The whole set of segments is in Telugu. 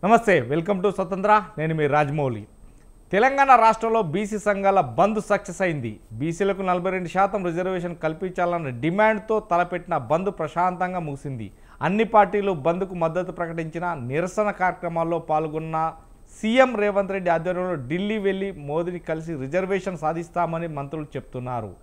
నమస్తే, వెల్కమ్ టు స్వతంత్ర. నేను మీ రాజమౌళి. తెలంగాణ రాష్ట్రంలో బీసీ సంఘాల బంద్ సక్సెస్ అయింది. బీసీలకు 42% రిజర్వేషన్ కల్పించాలన్న డిమాండ్తో తలపెట్టిన బంద్ ప్రశాంతంగా ముగిసింది. అన్ని పార్టీలు బంద్కు మద్దతు ప్రకటించిన నిరసన కార్యక్రమాల్లో పాల్గొన్న సీఎం రేవంత్ రెడ్డి ఆధ్వర్యంలో ఢిల్లీ వెళ్లి మోదీని కలిసి రిజర్వేషన్ సాధిస్తామని మంత్రులు చెప్తున్నారు.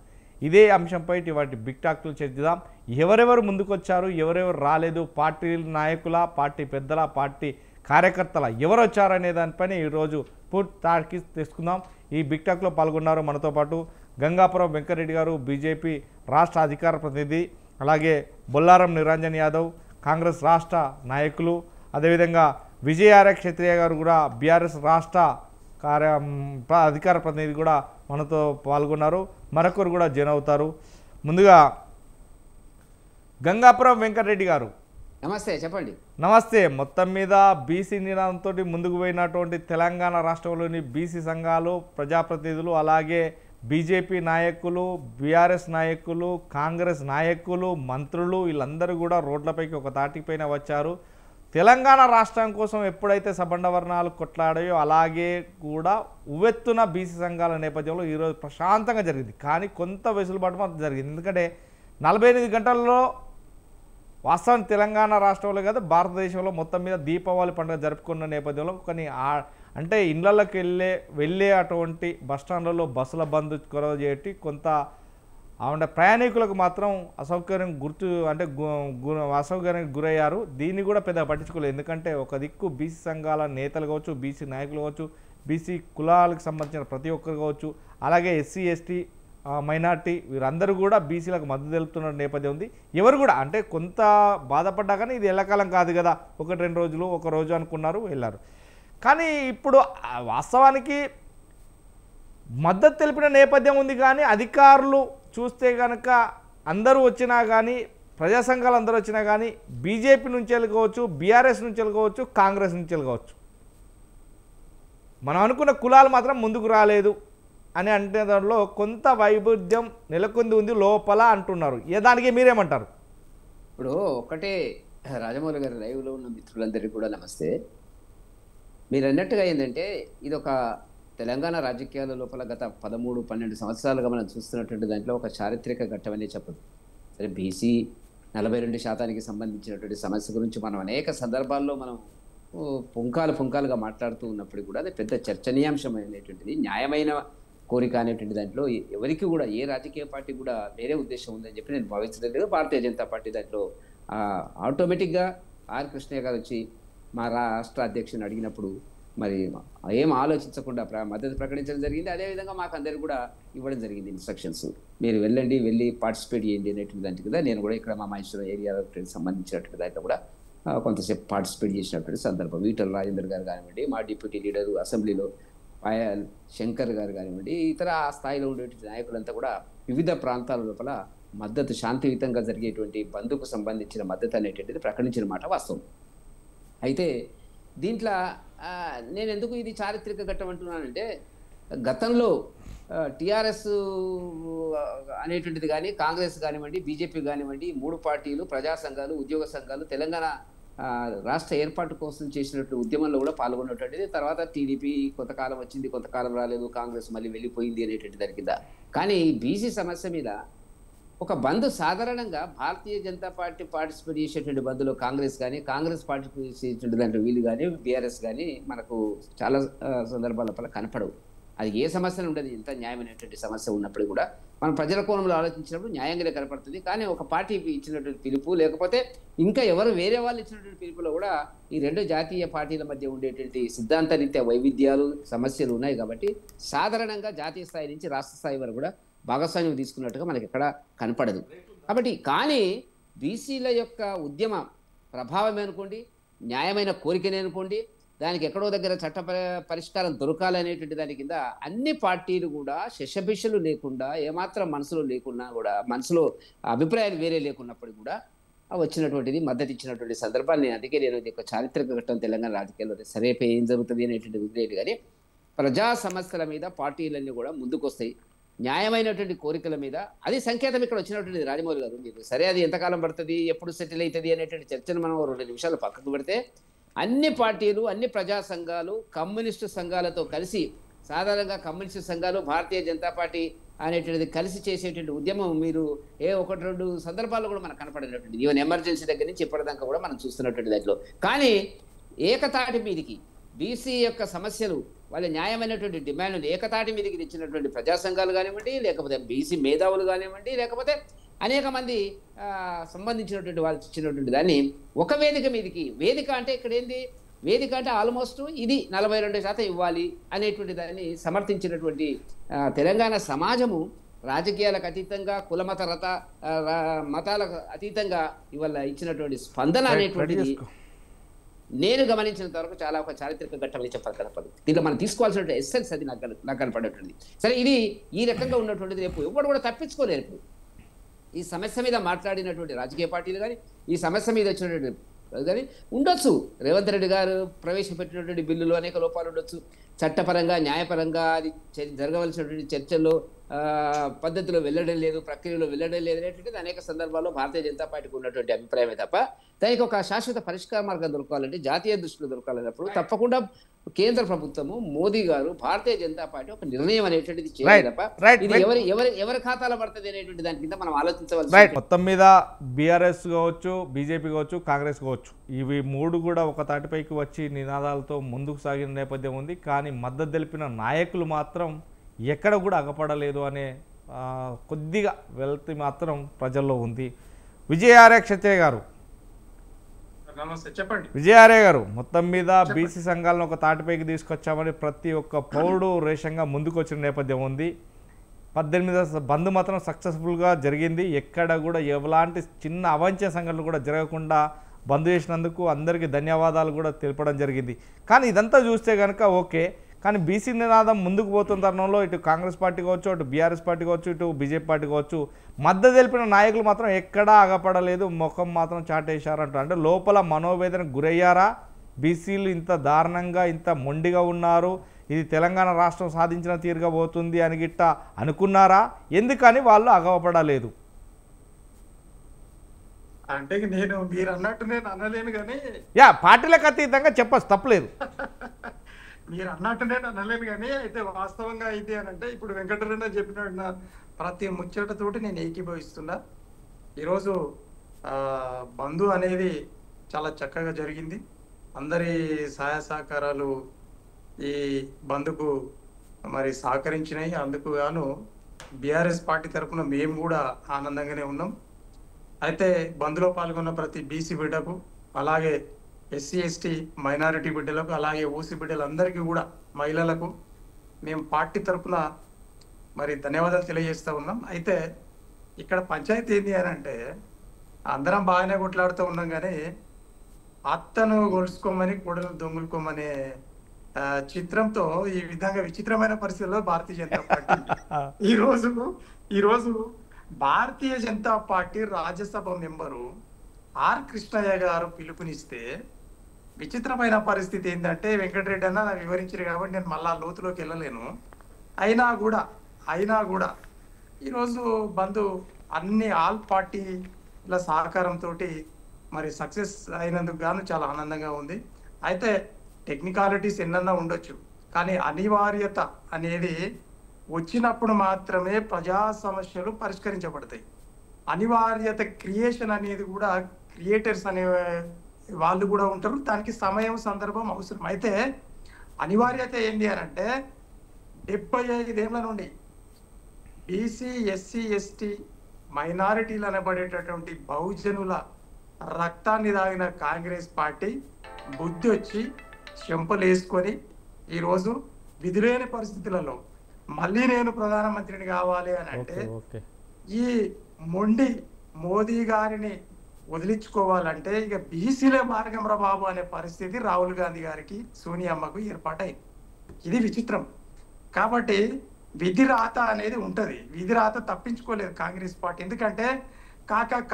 ఇదే అంశంపై వాటి బిగ్ టాక్లు చర్చిద్దాం. ఎవరెవరు ముందుకొచ్చారు, ఎవరెవరు రాలేదు, పార్టీ నాయకుల, పార్టీ పెద్దల, పార్టీ కార్యకర్తల ఎవరు వచ్చారనే దానిపైన ఈరోజు పూర్తి తాకి తెలుసుకుందాం. ఈ బిగ్ టాక్లో పాల్గొన్నారు మనతో పాటు గంగాపురం వెంకరెడ్డి గారు, బీజేపీ రాష్ట్ర అధికార ప్రతినిధి, అలాగే బొల్లారం నిరంజన్ యాదవ్ కాంగ్రెస్ రాష్ట్ర నాయకులు, అదేవిధంగా విజయార్య క్షత్రియ గారు కూడా బీఆర్ఎస్ రాష్ట్ర అధికార ప్రతినిధి కూడా మనతో పాల్గొన్నారు. మరొకరు కూడా జాయిన్ అవుతారు. ముందుగా గంగాపురం వెంకటరెడ్డి గారు, నమస్తే, చెప్పండి. నమస్తే. మొత్తం మీద బీసీ నినాదంతో ముందుకు పోయినటువంటి తెలంగాణ రాష్ట్రంలోని బీసీ సంఘాలు, ప్రజాప్రతినిధులు, అలాగే బీజేపీ నాయకులు, బీఆర్ఎస్ నాయకులు, కాంగ్రెస్ నాయకులు, మంత్రులు వీళ్ళందరూ కూడా రోడ్లపైకి ఒక తాటిపైన వచ్చారు. తెలంగాణ రాష్ట్రం కోసం ఎప్పుడైతే సబండ వర్ణాలు కొట్లాడాయో అలాగే కూడా ఉవ్వెత్తున బీసీ సంఘాల నేపథ్యంలో ఈరోజు ప్రశాంతంగా జరిగింది. కానీ కొంత వెసులుబాటు మాత్రం జరిగింది. ఎందుకంటే 48 గంటల్లో వాస్తవం తెలంగాణ రాష్ట్రంలో కాదు భారతదేశంలో మొత్తం మీద దీపావళి పండుగ జరుపుకున్న నేపథ్యంలో కొన్ని అంటే ఇళ్లలోకి వెళ్ళే అటువంటి బస్టాండ్లలో బస్సుల బంద్ కొరవ చేయటి కొంత అంటే ప్రయాణికులకు మాత్రం అసౌకర్యం అసౌకర్యానికి గురయ్యారు. దీన్ని కూడా పెద్దగా పట్టించుకోలేదు. ఎందుకంటే ఒక దిక్కు బీసీ సంఘాల నేతలు కావచ్చు, బీసీ నాయకులు కావచ్చు, బీసీ కులాలకు సంబంధించిన ప్రతి ఒక్కరు కావచ్చు, అలాగే ఎస్సీ ఎస్టీ మైనార్టీ వీరందరూ కూడా బీసీలకు మద్దతు తెలుపుతున్న నేపథ్యం ఉంది. ఎవరు కూడా అంటే కొంత బాధపడ్డా కానీ ఇది ఎల్లకాలం కాదు కదా, 1-2 రోజులు, ఒక రోజు అనుకున్నారు, వెళ్ళారు. కానీ ఇప్పుడు వాస్తవానికి మద్దతు తెలిపిన నేపథ్యం ఉంది. కానీ అధికారులు చూస్తే కనుక అందరూ వచ్చినా కానీ, ప్రజా సంఘాలు అందరూ వచ్చినా కానీ బీజేపీ నుంచి వెళ్ళుకోవచ్చు, బీఆర్ఎస్ నుంచి వెళ్ళుకోవచ్చు, కాంగ్రెస్ నుంచి వెళ్ళుకోవచ్చు, మనం అనుకున్న కులాలు మాత్రం ముందుకు రాలేదు అని అంటే దానిలో కొంత వైవిధ్యం నెలకొంది ఉంది లోపల అంటున్నారు. దానికి మీరేమంటారు? ఇప్పుడు ఒకటే రాజమౌళి గారి లైవ్లో ఉన్న మిత్రులందరికీ కూడా నమస్తే. మీరు అన్నట్టుగా ఏంటంటే ఇది ఒక తెలంగాణ రాజకీయాల లోపల గత 13-12 సంవత్సరాలుగా మనం చూస్తున్నటువంటి దాంట్లో ఒక చారిత్రక ఘట్టమనే చెప్పదు. సరే, బీసీ 42% సంబంధించినటువంటి సమస్య గురించి మనం అనేక సందర్భాల్లో మనం పుంకాలుగా మాట్లాడుతూ ఉన్నప్పుడు కూడా అది పెద్ద చర్చనీయాంశమైనటువంటిది, న్యాయమైన కోరిక అనేటువంటి దాంట్లో ఎవరికి కూడా ఏ రాజకీయ పార్టీ కూడా వేరే ఉద్దేశం ఉందని చెప్పి నేను భావించలేదు. భారతీయ జనతా పార్టీ దాంట్లో ఆటోమేటిక్గా ఆర్ కృష్ణయ్య గారు వచ్చి మా రాష్ట్ర అధ్యక్షుని అడిగినప్పుడు మరి ఏం ఆలోచించకుండా మద్దతు ప్రకటించడం జరిగింది. అదేవిధంగా మాకు అందరికీ కూడా ఇవ్వడం జరిగింది ఇన్స్ట్రక్షన్స్, మీరు వెళ్ళి పార్టిసిపేట్ చేయండి అనేటువంటి దాంట్లో కదా. నేను కూడా ఇక్కడ మా మహేశ్వరం ఏరియాకి సంబంధించినటువంటి దాంట్లో కూడా కొంతసేపు పార్టిసిపేట్ చేసినటువంటి సందర్భం. ఈటల రాజేందర్ గారు కానివ్వండి, మా డిప్యూటీ లీడరు అసెంబ్లీలో పాయల్ శంకర్ గారు కానివ్వండి, ఇతర ఆ స్థాయిలో ఉండేటువంటి నాయకులంతా కూడా వివిధ ప్రాంతాల లోపల మద్దతు శాంతియుతంగా జరిగేటువంటి బంద్కు సంబంధించిన మద్దతు అనేటువంటిది ప్రకటించిన మాట వాస్తవం. అయితే దీంట్లో నేను ఎందుకు ఇది చారిత్రక ఘట్టం అంటున్నానంటే, గతంలో టీఆర్ఎస్ అనేటువంటిది కానీ, కాంగ్రెస్ కానివ్వండి, బీజేపీ కానివ్వండి, 3 పార్టీలు, ప్రజా సంఘాలు, ఉద్యోగ సంఘాలు తెలంగాణ రాష్ట్ర ఏర్పాటు కోసం చేసినట్టు ఉద్యమంలో కూడా పాల్గొన్నటువంటిది. తర్వాత టీడీపీ కొంతకాలం వచ్చింది, కొంతకాలం రాలేదు, కాంగ్రెస్ మళ్ళీ వెళ్ళిపోయింది అనేటువంటి దాని కింద. కానీ బీసీ సమస్య మీద ఒక బంద్ సాధారణంగా భారతీయ జనతా పార్టీ పార్టిసిపేట్ చేసేటువంటి బంద్లో కాంగ్రెస్ పార్టిసిపేట్ చేసేటువంటి దాంట్లో వీళ్ళు కానీ, బీఆర్ఎస్ కానీ మనకు చాలా సందర్భాల కనపడవు. అది ఏ సమస్యను ఉండదు, ఎంత న్యాయమైనటువంటి సమస్య ఉన్నప్పుడు కూడా మనం ప్రజల కోణంలో ఆలోచించినప్పుడు న్యాయంగానే కనపడుతుంది. కానీ ఒక పార్టీ ఇచ్చినటువంటి పిలుపు, లేకపోతే ఇంకా ఎవరు వేరే వాళ్ళు ఇచ్చినటువంటి పిలుపులో కూడా ఈ 2 జాతీయ పార్టీల మధ్య ఉండేటువంటి సిద్ధాంతరీత్యా వైవిధ్యాలు, సమస్యలు ఉన్నాయి. కాబట్టి సాధారణంగా జాతీయ స్థాయి నుంచి రాష్ట్ర స్థాయి వరకు కూడా భాగస్వామ్యం తీసుకున్నట్టుగా మనకి ఎక్కడ కనపడదు. కాబట్టి కానీ బీసీల యొక్క ఉద్యమ ప్రభావమే అనుకోండి, న్యాయమైన కోరికనే అనుకోండి, దానికి ఎక్కడో దగ్గర చట్ట పరిష్కారం దొరకాలనేటువంటి దాని కింద అన్ని పార్టీలు కూడా శశభిషలు లేకుండా, ఏమాత్రం మనసులో లేకున్నా కూడా, మనసులో అభిప్రాయాలు వేరే లేకున్నప్పుడు కూడా వచ్చినటువంటిది మద్దతు ఇచ్చినటువంటి సందర్భాలు అందుకే నేను ఒక చారిత్రక ఘట్టం తెలంగాణ రాజకీయాల్లో. సరే, ఏం జరుగుతుంది అనేటువంటి ఉద్రేది కానీ ప్రజా సమస్యల మీద పార్టీలన్నీ కూడా ముందుకొస్తాయి. న్యాయమైనటువంటి కోరికల మీద అది సంకేతం ఇక్కడ వచ్చినటువంటిది. రాజమౌళి గారు, మీరు సరే అది ఎంతకాలం పడుతుంది, ఎప్పుడు సెటిల్ అవుతుంది అనేటువంటి చర్చను మనం 2 నిమిషాలు పక్కకు పెడితే అన్ని పార్టీలు, అన్ని ప్రజా సంఘాలు, కమ్యూనిస్టు సంఘాలతో కలిసి, సాధారణంగా కమ్యూనిస్టు సంఘాలు, భారతీయ జనతా పార్టీ అనేటువంటిది కలిసి చేసేటువంటి ఉద్యమం మీరు ఒకటి రెండు సందర్భాల్లో కూడా మనకు కనపడినటువంటి, ఈవెన్ ఎమర్జెన్సీ దగ్గర నుంచి ఇప్పటిదాకా కూడా మనం చూస్తున్నటువంటి దాంట్లో. కానీ ఏకతాటి మీదికి బీసీ యొక్క సమస్యలు, వాళ్ళ న్యాయమైనటువంటి డిమాండ్లు ఏకతాటి మీదకి తెచ్చినటువంటి ప్రజా సంఘాలు కానివ్వండి, లేకపోతే బీసీ మేధావులు కానివ్వండి, లేకపోతే అనేక మంది సంబంధించినటువంటి వాళ్ళు ఇచ్చినటువంటి దాన్ని ఒక వేదిక మీదకి, వేదిక అంటే ఇక్కడ ఏంది, వేదిక అంటే ఆల్మోస్ట్ ఇది 42% ఇవ్వాలి అనేటువంటి దాన్ని సమర్థించినటువంటి తెలంగాణ సమాజము రాజకీయాలకు అతీతంగా, కులమత మతాలకు అతీతంగా ఇవాళ ఇచ్చినటువంటి స్పందన అనేటువంటిది నేను గమనించినంత వరకు చాలా ఒక చారిత్రక ఘట్టమని చెప్పాలి కనపడదు. దీంట్లో మనం తీసుకోవాల్సిన ఎస్సెన్స్ అది నాకు కనపడేటువంటి. సరే, ఇది ఈ రకంగా ఉన్నటువంటిది రేపు ఎవరు కూడా తప్పించుకోలేరు. ఈ సమస్య మీద మాట్లాడినటువంటి రాజకీయ పార్టీలు కానీ, ఈ సమస్య మీద వచ్చినటువంటి కానీ ఉండొచ్చు. రేవంత్ రెడ్డి గారు ప్రవేశపెట్టినటువంటి బిల్లులో అనేక లోపాలు ఉండొచ్చు. చట్టపరంగా, న్యాయపరంగా అది జరగవలసినటువంటి చర్చల్లో పద్ధతిలో వెళ్ళడం లేదు, ప్రక్రియలో వెళ్ళడం లేదు అనేటువంటిది అనేక సందర్భాల్లో భారతీయ జనతా పార్టీకి ఉన్నటువంటి అభిప్రాయమే తప్ప, దానికి ఒక శాశ్వత పరిష్కార మార్గం దొరకాలంటే, జాతీయ దృష్టిలో దొరకాలన్నప్పుడు తప్పకుండా కేంద్ర ప్రభుత్వము, మోదీ గారు, భారతీయ జనతా పార్టీ ఒక నిర్ణయం అనేటువంటిది చేయాలి తప్ప ఇది ఎవరి ఖాతాలో పడుతుంది అనేటువంటి దాని కింద మనం ఆలోచించవలసి. మొత్తం మీద బీఆర్ఎస్ కావచ్చు, బీజేపీ కావచ్చు, కాంగ్రెస్ కావచ్చు, ఇవి మూడు కూడా ఒక తాటిపైకి వచ్చి నినాదాలతో ముందుకు సాగిన నేపథ్యం ఉంది. కానీ మద్దతు తెలిపిన నాయకులు మాత్రం ఎక్కడ కూడా అగపడలేదు అనే కొద్దిగా వెల్తీ మాత్రం ప్రజల్లో ఉంది. విజయార్య క్షత్రియ గారు, నమస్తే, చెప్పండి. విజయార్య గారు, మొత్తం మీద బీసీ సంఘాలను ఒక తాటిపైకి తీసుకొచ్చామని ప్రతి ఒక్క పౌరుడు రేషంగా ముందుకు వచ్చిన నేపథ్యం ఉంది. 18 బంద్ మాత్రం సక్సెస్ఫుల్గా జరిగింది. ఎక్కడ కూడా ఎలాంటి చిన్న అవాంఛనీయ సంఘటనలు కూడా జరగకుండా బంద్ చేసినందుకు అందరికీ ధన్యవాదాలు కూడా తెలపడం జరిగింది. కానీ ఇదంతా చూస్తే కనుక ఓకే, కానీ బీసీ నినాదం ముందుకు పోతున్న తరుణంలో ఇటు కాంగ్రెస్ పార్టీ కావచ్చు, అటు బీఆర్ఎస్ పార్టీ కావచ్చు, ఇటు బీజేపీ పార్టీ కావచ్చు, మద్దతు తెలిపిన నాయకులు మాత్రం ఎక్కడా ఆగపడలేదు, ముఖం మాత్రం చాటేశారంట. అంటే లోపల మనోవేదనకు గురయ్యారా? బీసీలు ఇంత దారుణంగా, ఇంత మొండిగా ఉన్నారు, ఇది తెలంగాణ రాష్ట్రం సాధించిన తీరుగా పోతుంది అని గిట్ట అనుకున్నారా? ఎందుకని వాళ్ళు ఆగపడలేదు? అంటే నేను మీరు అన్నట్టు నేను అనలేను కానీ, పార్టీలకు అతీతంగా చెప్పచ్చు, తప్పలేదు. మీరు అన్నట్టు నేను అనలేను కానీ, అయితే వాస్తవంగా అయితే అని అంటే, ఇప్పుడు వెంకటరెడ్డి చెప్పిన ప్రతి ముచ్చటతోటి నేను ఏకీభవిస్తున్నా. ఈరోజు బంధు అనేది చాలా చక్కగా జరిగింది. అందరి సహాయ సహకారాలు ఈ బంధుకు మరి సహకరించినాయి. అందుకు గాను బీఆర్ఎస్ పార్టీ తరఫున మేము కూడా ఆనందంగానే ఉన్నాం. అయితే బంధులో పాల్గొన్న ప్రతి బీసీ బిడ్డకు, అలాగే ఎస్సీ ఎస్టీ మైనారిటీ బిడ్డలకు, అలాగే ఓసీ బిడ్డలందరికీ కూడా, మహిళలకు మేము పార్టీ తరఫున మరి ధన్యవాదాలు తెలియజేస్తూ ఉన్నాం. అయితే ఇక్కడ పంచాయతీ ఏంటి అని అంటే, అందరం బాగానే కొట్లాడుతూ ఉన్నాం కానీ అత్తను గొలుసుకోమని కోడలు దొంగులుకోమనే చిత్రంతో ఈ విధంగా విచిత్రమైన పరిస్థితుల్లో భారతీయ జనతా పార్టీ ఈరోజు భారతీయ జనతా పార్టీ రాజ్యసభ మెంబరు ఆర్ కృష్ణయ్య గారు పిలుపునిస్తే విచిత్రమైన పరిస్థితి ఏంటంటే, వెంకటరెడ్డి అన్న నాకు వివరించారు కాబట్టి నేను మళ్ళా లోతులోకి వెళ్ళలేను. అయినా కూడా ఈరోజు బంధు అన్ని ఆల్ పార్టీల సహకారంతో మరి సక్సెస్ అయినందుకు గాను చాలా ఆనందంగా ఉంది. అయితే టెక్నికాలిటీస్ ఎన్నన్నా ఉండొచ్చు, కానీ అనివార్యత అనేది వచ్చినప్పుడు మాత్రమే ప్రజా సమస్యలు పరిష్కరించబడతాయి. అనివార్యత క్రియేషన్ అనేది కూడా క్రియేటర్స్ అనే వాళ్ళు కూడా ఉంటారు, దానికి సమయం సందర్భం అవసరం. అయితే అనివార్యత ఏంటి అని అంటే, 75 ఏళ్ల నుండి బీసీ ఎస్సీ ఎస్టీ మైనారిటీలు అనబడేటటువంటి బహుజనుల రక్తాన్ని తాగిన కాంగ్రెస్ పార్టీ బుద్ధి వచ్చి చెంపలు వేసుకొని ఈరోజు విధులేని పరిస్థితులలో మళ్ళీ నేను ప్రధానమంత్రిని కావాలి అని అంటే, ఈ మొండి మోదీ గారిని వదిలించుకోవాలంటే ఇక బీసీలే మార్గం రా బాబు అనే పరిస్థితి రాహుల్ గాంధీ గారికి, సోనియమ్మకు ఏర్పాటైంది. ఇది విచిత్రం. కాబట్టి విధి రాత అనేది ఉంటది, విధి రాత తప్పించుకోలేదు కాంగ్రెస్ పార్టీ. ఎందుకంటే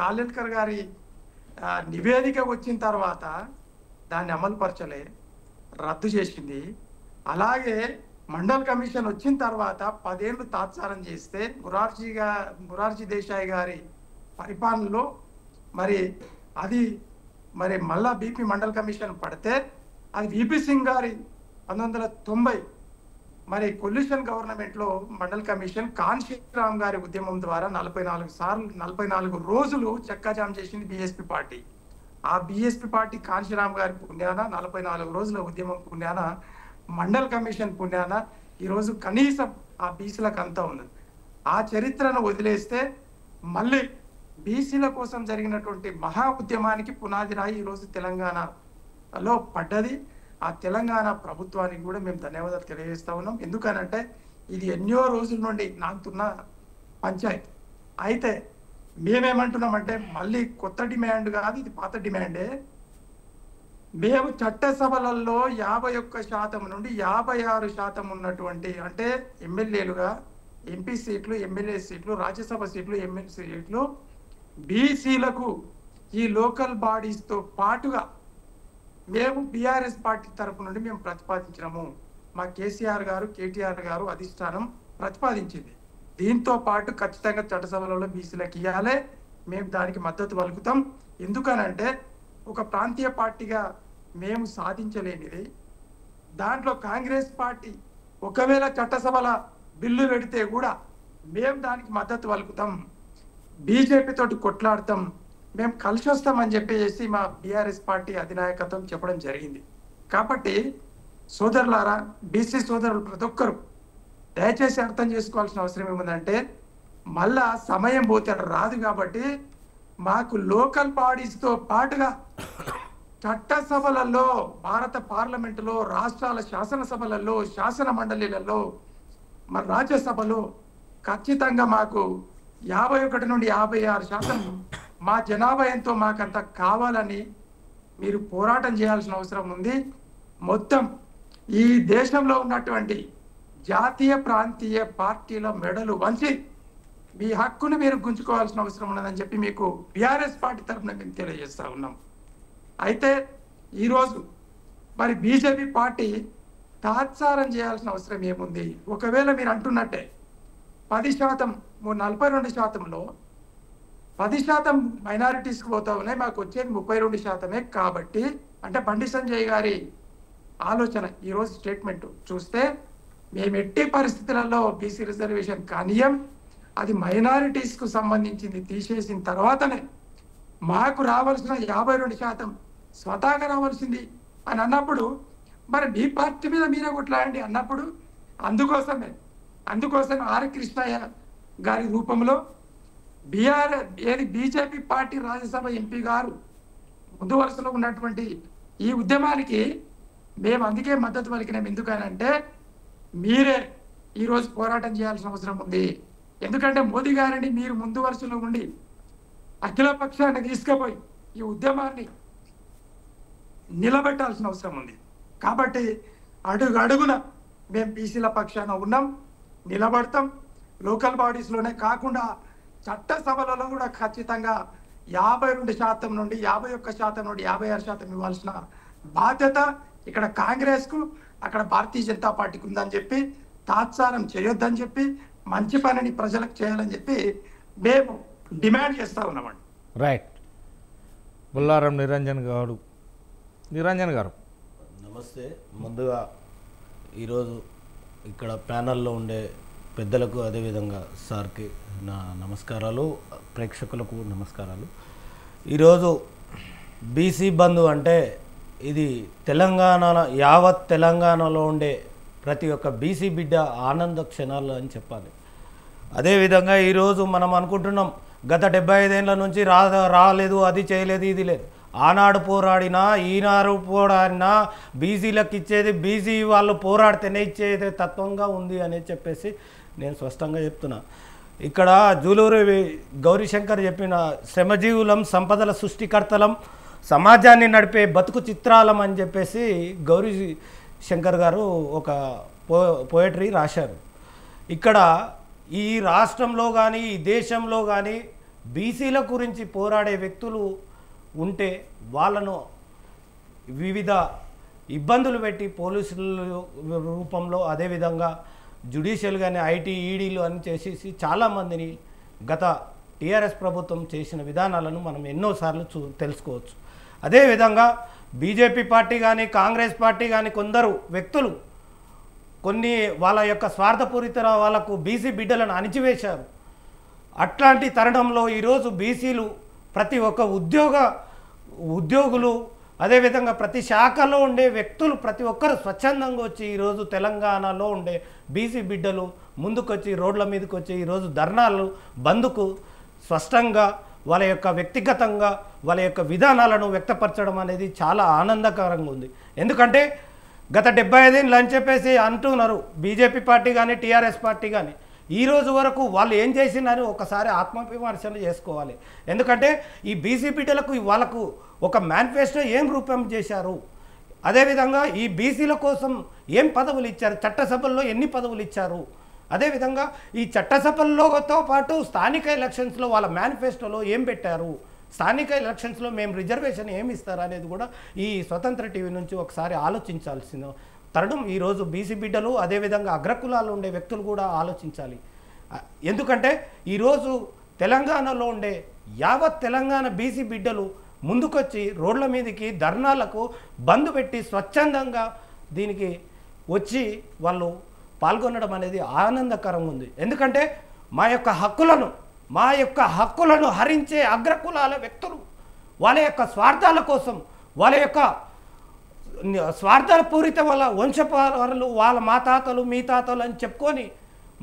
కాలేల్కర్ గారి నివేదిక వచ్చిన తర్వాత దాన్ని అమలు పరచలే, రద్దు చేసింది. అలాగే మండల్ కమిషన్ వచ్చిన తర్వాత 10 ఏళ్ళు తాత్సారం చేస్తే మొరార్జీ దేశాయ్ గారి పరిపాలనలో మరి అది మరి మళ్ళా బీపీ మండల్ కమిషన్ పడితే అది విపి సింగ్ గారి 1990 మరి కొల్యూషన్ గవర్నమెంట్లో మండల్ కమిషన్ కాన్షీరామ్ గారి ఉద్యమం ద్వారా 44 రోజులు చక్కాజామ్ చేసింది బీఎస్పీ పార్టీ. ఆ బీఎస్పీ పార్టీ కాన్షీరామ్ గారి పుణ్యాన 44 రోజుల ఉద్యమం పుణ్యాన మండల్ కమిషన్ పుణ్యాన ఈరోజు కనీసం ఆ బీసీలకు అంతా ఉన్నది. ఆ చరిత్రను వదిలేస్తే మళ్ళీ బీసీల కోసం జరిగినటువంటి మహా ఉద్యమానికి పునాది రాయి ఈరోజు తెలంగాణలో పడ్డది. ఆ తెలంగాణ ప్రభుత్వానికి కూడా మేము ధన్యవాదాలు తెలియజేస్తా ఉన్నాం. ఎందుకనంటే ఇది ఎన్నో రోజుల నుండి నాకుతున్న పంచాయతీ. అయితే మేమేమంటున్నామంటే మళ్ళీ కొత్త డిమాండ్ కాదు, ఇది పాత డిమాండే. మేము చట్టసభలలో 51% నుండి 56% ఉన్నటువంటి అంటే ఎమ్మెల్యేలుగా ఎంపీ సీట్లు, ఎమ్మెల్యే సీట్లు, రాజ్యసభ సీట్లు, ఎమ్మెల్సీ సీట్లు బీసీలకు ఈ లోకల్ బాడీస్తో పాటుగా మేము బీఆర్ఎస్ పార్టీ తరపు నుండి మేము ప్రతిపాదించినాము. మా కేసీఆర్ గారు, కేటీఆర్ గారు అధిష్టానం ప్రతిపాదించింది. దీంతో పాటు ఖచ్చితంగా చట్టసభలలో బీసీలకు ఇవ్వాలి. మేము దానికి మద్దతు పలుకుతాం. ఎందుకనంటే ఒక ప్రాంతీయ పార్టీగా మేము సాధించలేనిది దాంట్లో కాంగ్రెస్ పార్టీ ఒకవేళ చట్టసభల బిల్లు పెడితే కూడా మేము దానికి మద్దతు పలుకుతాం, బీజేపీ తోటి కొట్లాడతాం, మేము కలిసి వస్తామని చెప్పేసి మా బీఆర్ఎస్ పార్టీ అధినాయకత్వం చెప్పడం జరిగింది. కాబట్టి సోదరులారా, బీసీ సోదరులు ప్రతి ఒక్కరు దయచేసి అర్థం చేసుకోవాల్సిన అవసరం ఏముందంటే మళ్ళా సమయం పోతే రాదు. కాబట్టి మాకు లోకల్ బాడీస్తో పాటుగా చట్టసభలలో, భారత పార్లమెంటులో, రాష్ట్రాల శాసనసభలలో, శాసన మండలిలలో, మరి రాజ్యసభలో ఖచ్చితంగా మాకు 51 నుండి 56% మా జనాభా ఎంతో మాకంత కావాలని మీరు పోరాటం చేయాల్సిన అవసరం ఉంది. మొత్తం ఈ దేశంలో ఉన్నటువంటి జాతీయ ప్రాంతీయ పార్టీల మెడలు వంచి మీ హక్కును మీరు గుంజుకోవాల్సిన అవసరం ఉన్నదని చెప్పి మీకు బీఆర్ఎస్ పార్టీ తరఫున మేము తెలియజేస్తా ఉన్నాం. అయితే ఈరోజు మరి బీజేపీ పార్టీ తాత్సారం చేయాల్సిన అవసరం ఏముంది? ఒకవేళ మీరు అంటున్నట్టే 10%, 42%లో 10% మైనారిటీస్కి పోతా ఉన్నాయి, మాకు వచ్చేది 32%. కాబట్టి అంటే బండి సంజయ్ గారి ఆలోచన ఈరోజు స్టేట్మెంట్ చూస్తే మేము ఎట్టి పరిస్థితులలో బీసీ రిజర్వేషన్ కానీయం, అది మైనారిటీస్కు సంబంధించింది తీసేసిన తర్వాతనే మాకు రావాల్సిన 52% స్వతహాగా రావాల్సింది అని అన్నప్పుడు మరి మీ పార్టీ మీద మీరే కొట్లాడండి అన్నప్పుడు అందుకోసం ఆర్ కృష్ణయ్య గారి రూపంలో బీజేపీ పార్టీ రాజ్యసభ ఎంపీ గారు ముందు వరుసలో ఉన్నటువంటి ఈ ఉద్యమానికి మేము అందుకే మద్దతు పలికినాం. ఎందుకనంటే మీరే ఈరోజు పోరాటం చేయాల్సిన అవసరం ఉంది. ఎందుకంటే మోదీ గారిని మీరు ముందు వరుసలో ఉండి అఖిల పక్షాన్ని తీసుకుపోయి ఈ ఉద్యమాన్ని నిలబెట్టాల్సిన అవసరం ఉంది. కాబట్టి అడుగున మేము బీసీల పక్షాన ఉన్నాం, నిలబడతాం. లోకల్ బాడీస్లోనే కాకుండా చట్టసభలలో కూడా ఖచ్చితంగా 52% నుండి 51% నుండి 56% ఇవ్వాల్సిన బాధ్యత ఇక్కడ కాంగ్రెస్కు, అక్కడ భారతీయ జనతా పార్టీకి ఉందని చెప్పి తాత్సారం చేయొద్దని చెప్పి మంచి పనిని ప్రజలకు చేయాలని చెప్పి మేము డిమాండ్ చేస్తూ ఉన్నామండి. రైట్. బుల్లారం నిరంజన్ గారు నమస్తే. ముందుగా ఈరోజు ఇక్కడ ప్యానల్లో ఉండే పెద్దలకు అదేవిధంగా సార్కి నా నమస్కారాలు, ప్రేక్షకులకు నమస్కారాలు. ఈరోజు బీసీ బంధు అంటే ఇది యావత్ తెలంగాణలో ఉండే ప్రతి ఒక్క బీసీ బిడ్డ ఆనంద క్షణాలు అని చెప్పాలి. అదేవిధంగా ఈరోజు మనం అనుకుంటున్నాం గత 75 ఏళ్ళ నుంచి రాలేదు, అది చేయలేదు, ఇది లేదు. ఆనాడు పోరాడినా ఈనాడు పోరాడినా బీసీలకు ఇచ్చేది బీసీ వాళ్ళు పోరాడితేనే ఇచ్చేది తత్వంగా ఉంది అని చెప్పేసి నేను స్పష్టంగా చెప్తున్నా. ఇక్కడ జూలూరి గౌరీశంకర్ చెప్పిన శ్రమజీవులం, సంపదల సృష్టికర్తలం, సమాజాన్ని నడిపే బతుకు చిత్రాలం అని చెప్పేసి గౌరీ శంకర్ గారు ఒక పోయట్రీ రాశారు. ఇక్కడ ఈ రాష్ట్రంలో కానీ ఈ దేశంలో కానీ బీసీల గురించి పోరాడే వ్యక్తులు ఉంటే వాళ్ళను వివిధ ఇబ్బందులు పెట్టి పోలీసుల రూపంలో అదేవిధంగా జ్యుడిషియల్ కానీ ఐటీ ఈడీలు అని చేసేసి చాలామందిని గత టీఆర్ఎస్ ప్రభుత్వం చేసిన విధానాలను మనం ఎన్నోసార్లు తెలుసుకోవచ్చు. అదేవిధంగా బీజేపీ పార్టీ కానీ కాంగ్రెస్ పార్టీ కానీ కొందరు వ్యక్తులు కొన్ని వాళ్ళ యొక్క స్వార్థపూరిత వాళ్ళకు బీసీ బిడ్డలను అణిచివేశారు. అట్లాంటి తరుణంలో ఈరోజు బీసీలు ప్రతి ఒక్క ఉద్యోగులు అదేవిధంగా ప్రతి శాఖలో ఉండే వ్యక్తులు ప్రతి ఒక్కరు స్వచ్ఛందంగా వచ్చి ఈరోజు తెలంగాణలో ఉండే బీసీ బిడ్డలు ముందుకొచ్చి రోడ్ల మీదకి వచ్చి ఈరోజు ధర్నాలు బంద్కు స్పష్టంగా వాళ్ళ యొక్క వ్యక్తిగతంగా వాళ్ళ యొక్క విధానాలను వ్యక్తపరచడం అనేది చాలా ఆనందకరంగా ఉంది. ఎందుకంటే గత 75 ఏళ్ళు అని చెప్పేసి అంటున్నారు బీజేపీ పార్టీ కానీ టీఆర్ఎస్ పార్టీ కానీ. ఈ రోజు వరకు వాళ్ళు ఏం చేసిందని ఒకసారి ఆత్మవిమర్శన చేసుకోవాలి. ఎందుకంటే ఈ బీసీ బిడ్డలకు వాళ్ళకు ఒక మేనిఫెస్టో ఏం రూపం చేశారు, అదేవిధంగా ఈ బీసీల కోసం ఏం పదవులు ఇచ్చారు, చట్టసభల్లో ఎన్ని పదవులు ఇచ్చారు, అదేవిధంగా ఈ చట్టసభలతో పాటు స్థానిక ఎలక్షన్స్లో వాళ్ళ మేనిఫెస్టోలో ఏం పెట్టారు, స్థానిక ఎలక్షన్స్లో మేము రిజర్వేషన్ ఏమి ఇస్తారు అనేది కూడా ఈ స్వతంత్ర టీవీ నుంచి ఒకసారి ఆలోచించాల్సిన తరుణం ఈరోజు బీసీ బిడ్డలు అదేవిధంగా అగ్రకులాలు ఉండే వ్యక్తులు కూడా ఆలోచించాలి. ఎందుకంటే ఈరోజు తెలంగాణలో ఉండే యావత్ తెలంగాణ బీసీ బిడ్డలు ముందుకొచ్చి రోడ్ల మీదకి ధర్నాలకు బంద్ పెట్టి స్వచ్ఛందంగా దీనికి వచ్చి వాళ్ళు పాల్గొనడం అనేది ఆనందకరంగా ఉంది. ఎందుకంటే మా యొక్క హక్కులను హరించే అగ్రకులాల వ్యక్తులు వాళ్ళ యొక్క స్వార్థాల కోసం వాళ్ళ యొక్క స్వార్థపూరిత వాళ్ళ వంశపాలు వాళ్ళ మా తాతలు మీ తాతలు అని చెప్పుకొని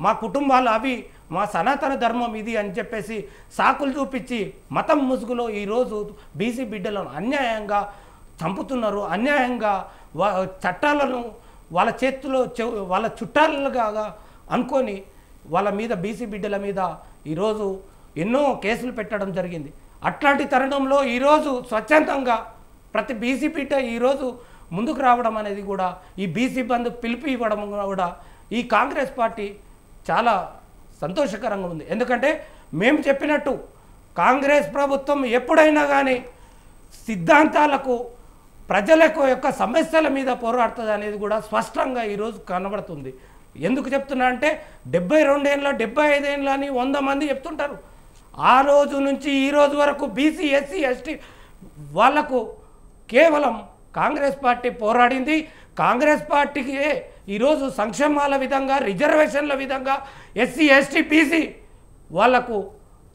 మా కుటుంబాలు అవి మా సనాతన ధర్మం ఇది అని చెప్పేసి సాకులు చూపించి మతం ముసుగులో ఈరోజు బీసీ బిడ్డలను అన్యాయంగా చంపుతున్నారు. అన్యాయంగా చట్టాలను వాళ్ళ చేతిలో వాళ్ళ చుట్టాలుగా అనుకొని వాళ్ళ మీద బీసీ బిడ్డల మీద ఈరోజు ఎన్నో కేసులు పెట్టడం జరిగింది. అట్లాంటి తరుణంలో ఈరోజు స్వచ్ఛందంగా ప్రతి బీసీ బిడ్డ ఈరోజు ముందుకు రావడం అనేది కూడా ఈ బీసీ బంద్ పిలుపు ఇవ్వడం కూడా ఈ కాంగ్రెస్ పార్టీ చాలా సంతోషకరంగా ఉంది. ఎందుకంటే మేము చెప్పినట్టు కాంగ్రెస్ ప్రభుత్వం ఎప్పుడైనా కానీ సిద్ధాంతాలకు ప్రజలకు యొక్క సమస్యల మీద పోరాడుతుంది అనేది కూడా స్పష్టంగా ఈరోజు కనబడుతుంది. ఎందుకు చెప్తున్నా అంటే 72 ఏళ్ళ 75 ఏళ్ళ అని 100 మంది చెప్తుంటారు. ఆ రోజు నుంచి ఈ రోజు వరకు బీసీ ఎస్సీ ఎస్టీ వాళ్లకు కేవలం కాంగ్రెస్ పార్టీ పోరాడింది. కాంగ్రెస్ పార్టీకి ఈరోజు సంక్షేమాల విధంగా రిజర్వేషన్ల విధంగా ఎస్సీ ఎస్టీ బీసీ వాళ్లకు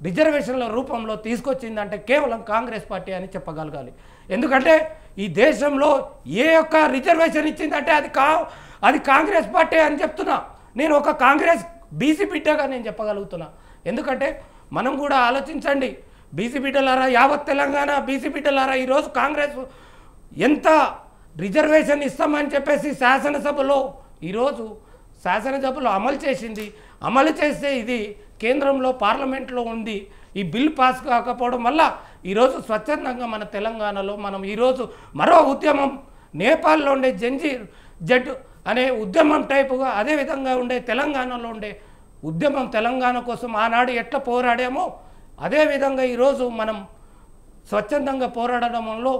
రిజర్వేషన్ల రూపంలో తీసుకొచ్చిందంటే కేవలం కాంగ్రెస్ పార్టీ అని చెప్పగలగాలి. ఎందుకంటే ఈ దేశంలో ఏ ఒక్క రిజర్వేషన్ ఇచ్చిందంటే అది కాంగ్రెస్ పార్టీ అని చెప్తున్నా. నేను ఒక కాంగ్రెస్ బీసీ బిడ్డగా నేను చెప్పగలుగుతున్నా. ఎందుకంటే మనం కూడా ఆలోచించండి, బీసీ బిడ్డలారా, యావత్ తెలంగాణ బీసీ బిడ్డలారా, ఈరోజు కాంగ్రెస్ ఎంత రిజర్వేషన్ ఇస్తామని చెప్పేసి శాసనసభలో అమలు చేసింది. అమలు చేస్తే ఇది కేంద్రంలో పార్లమెంట్లో ఉంది. ఈ బిల్ పాస్ కాకపోవడం వల్ల ఈరోజు స్వచ్ఛందంగా మన తెలంగాణలో మనం ఈరోజు మరో ఉద్యమం నేపాల్లో ఉండే జెడ్ అనే ఉద్యమం టైపుగా అదేవిధంగా ఉండే తెలంగాణలో ఉండే ఉద్యమం తెలంగాణ కోసం ఆనాడు ఎట్లా పోరాడామో అదేవిధంగా ఈరోజు మనం స్వచ్ఛందంగా పోరాడడంలో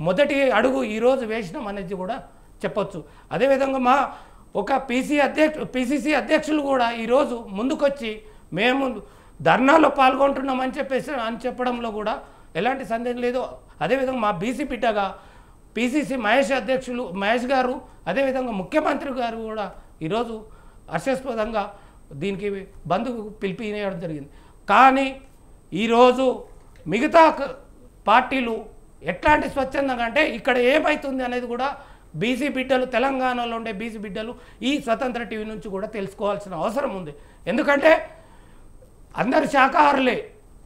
మొదటి అడుగు ఈరోజు వేసినాం అనేది కూడా చెప్పొచ్చు. అదేవిధంగా మా ఒక పిసిసి అధ్యక్షులు కూడా ఈరోజు ముందుకొచ్చి మేము ధర్నాలో పాల్గొంటున్నామని చెప్పడంలో కూడా ఎలాంటి సందేహం లేదు. అదేవిధంగా మా బీసీ బిడ్డగా పిసిసి మహేష్ గారు అదేవిధంగా ముఖ్యమంత్రి గారు కూడా ఈరోజు హర్షాస్పదంగా దీనికి బంధుకు పిలిపియడం జరిగింది. కానీ ఈరోజు మిగతా పార్టీలు ఎట్లాంటి స్వచ్ఛందంగా అంటే ఇక్కడ ఏమవుతుంది అనేది కూడా బీసీ బిడ్డలు తెలంగాణలో ఉండే బీసీ బిడ్డలు ఈ స్వతంత్ర టీవీ నుంచి కూడా తెలుసుకోవాల్సిన అవసరం ఉంది. ఎందుకంటే అందరు శాకాహారులే,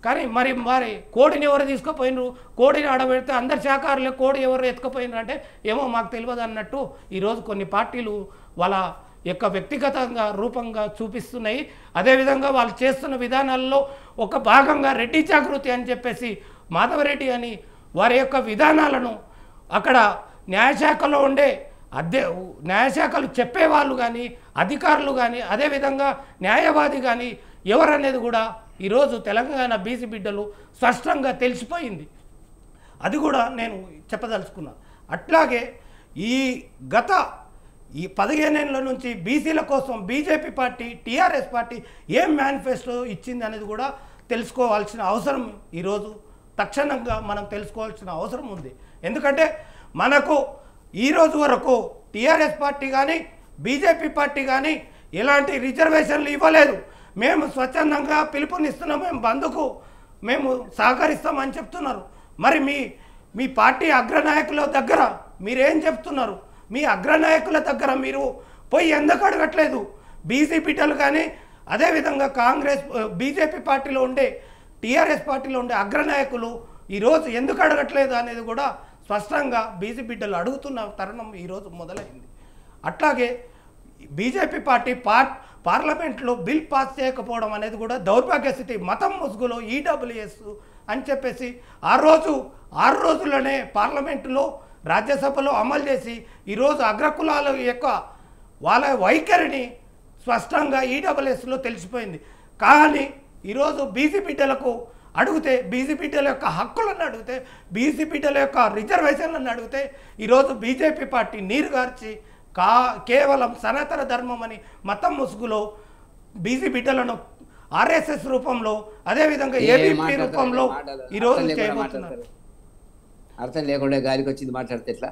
కానీ మరి కోడిని ఎవరు తీసుకుపోయినరు, కోడిని ఆడబెడితే అందరు శాకాహారులే, కోడి ఎవరు ఎత్తుకుపోయినారు అంటే ఏమో మాకు తెలియదు అన్నట్టు ఈరోజు కొన్ని పార్టీలు వాళ్ళ యొక్క వ్యక్తిగతంగా రూపంగా చూపిస్తున్నాయి. అదేవిధంగా వాళ్ళు చేస్తున్న విధానాల్లో ఒక భాగంగా రెడ్డి జాగృతి అని చెప్పేసి మాధవరెడ్డి అని వారి యొక్క విధానాలను అక్కడ న్యాయశాఖలో ఉండే న్యాయశాఖలు చెప్పేవాళ్ళు కానీ అధికారులు కానీ అదేవిధంగా న్యాయవాది కానీ ఎవరనేది కూడా ఈరోజు తెలంగాణ బీసీ బిడ్డలు స్పష్టంగా తెలిసిపోయింది. అది కూడా నేను చెప్పదలుచుకున్నా. అట్లాగే గత 15 ఏళ్ళ నుంచి బీసీల కోసం బీజేపీ పార్టీ టీఆర్ఎస్ పార్టీ ఏం మేనిఫెస్టో ఇచ్చింది అనేది కూడా తెలుసుకోవాల్సిన అవసరం ఈరోజు తక్షణంగా మనం తెలుసుకోవాల్సిన అవసరం ఉంది. ఎందుకంటే మనకు ఈరోజు వరకు టీఆర్ఎస్ పార్టీ కానీ బీజేపీ పార్టీ కానీ ఎలాంటి రిజర్వేషన్లు ఇవ్వలేదు. మేము స్వచ్ఛందంగా పిలుపునిస్తున్నాం, మేము బంద్కు మేము సహకరిస్తామని చెప్తున్నారు. మరి మీ పార్టీ అగ్రనాయకుల దగ్గర మీరేం చెప్తున్నారు? మీ అగ్రనాయకుల దగ్గర మీరు పోయి ఎందుకు అడగట్లేదు? బీసీ బిడ్డలు కానీ అదేవిధంగా కాంగ్రెస్ బీజేపీ పార్టీలో ఉండే టీఆర్ఎస్ పార్టీలో ఉండే అగ్రనాయకులు ఈరోజు ఎందుకు అడగట్లేదు అనేది కూడా స్పష్టంగా బీసీ బిడ్డలు అడుగుతున్న తరుణం ఈరోజు మొదలైంది. అట్లాగే బీజేపీ పార్టీ పార్లమెంట్లో బిల్ పాస్ చేయకపోవడం అనేది కూడా దౌర్భాగ్య స్థితి. మతం ముసుగులో ఈడబ్ల్యూఎస్ అని చెప్పేసి 6 రోజుల్లోనే పార్లమెంటులో రాజ్యసభలో అమలు చేసి ఈరోజు అగ్రకులాల యొక్క వాళ్ళ వైఖరిని స్పష్టంగా ఈడబ్ల్యూఎస్లో తెలిసిపోయింది. కానీ ఈరోజు బీసీ బిడ్డలకు అడిగితే, బీసీ బిడ్డల యొక్క హక్కులను అడిగితే, బీసీ బిడ్డల యొక్క రిజర్వేషన్లను అడిగితే ఈరోజు బీజేపీ పార్టీ నీరు గార్చి కేవలం సనాతన ధర్మం అని మతం ముసుగులో బీసీ బిడ్డలను ఆర్ఎస్ఎస్ రూపంలో అదేవిధంగా ఏబీపీ రూపంలో ఈరోజు చేయబోతున్నారు. అర్థం లేకుండా గాలికి వచ్చింది మాట్లాడితే ఎట్లా?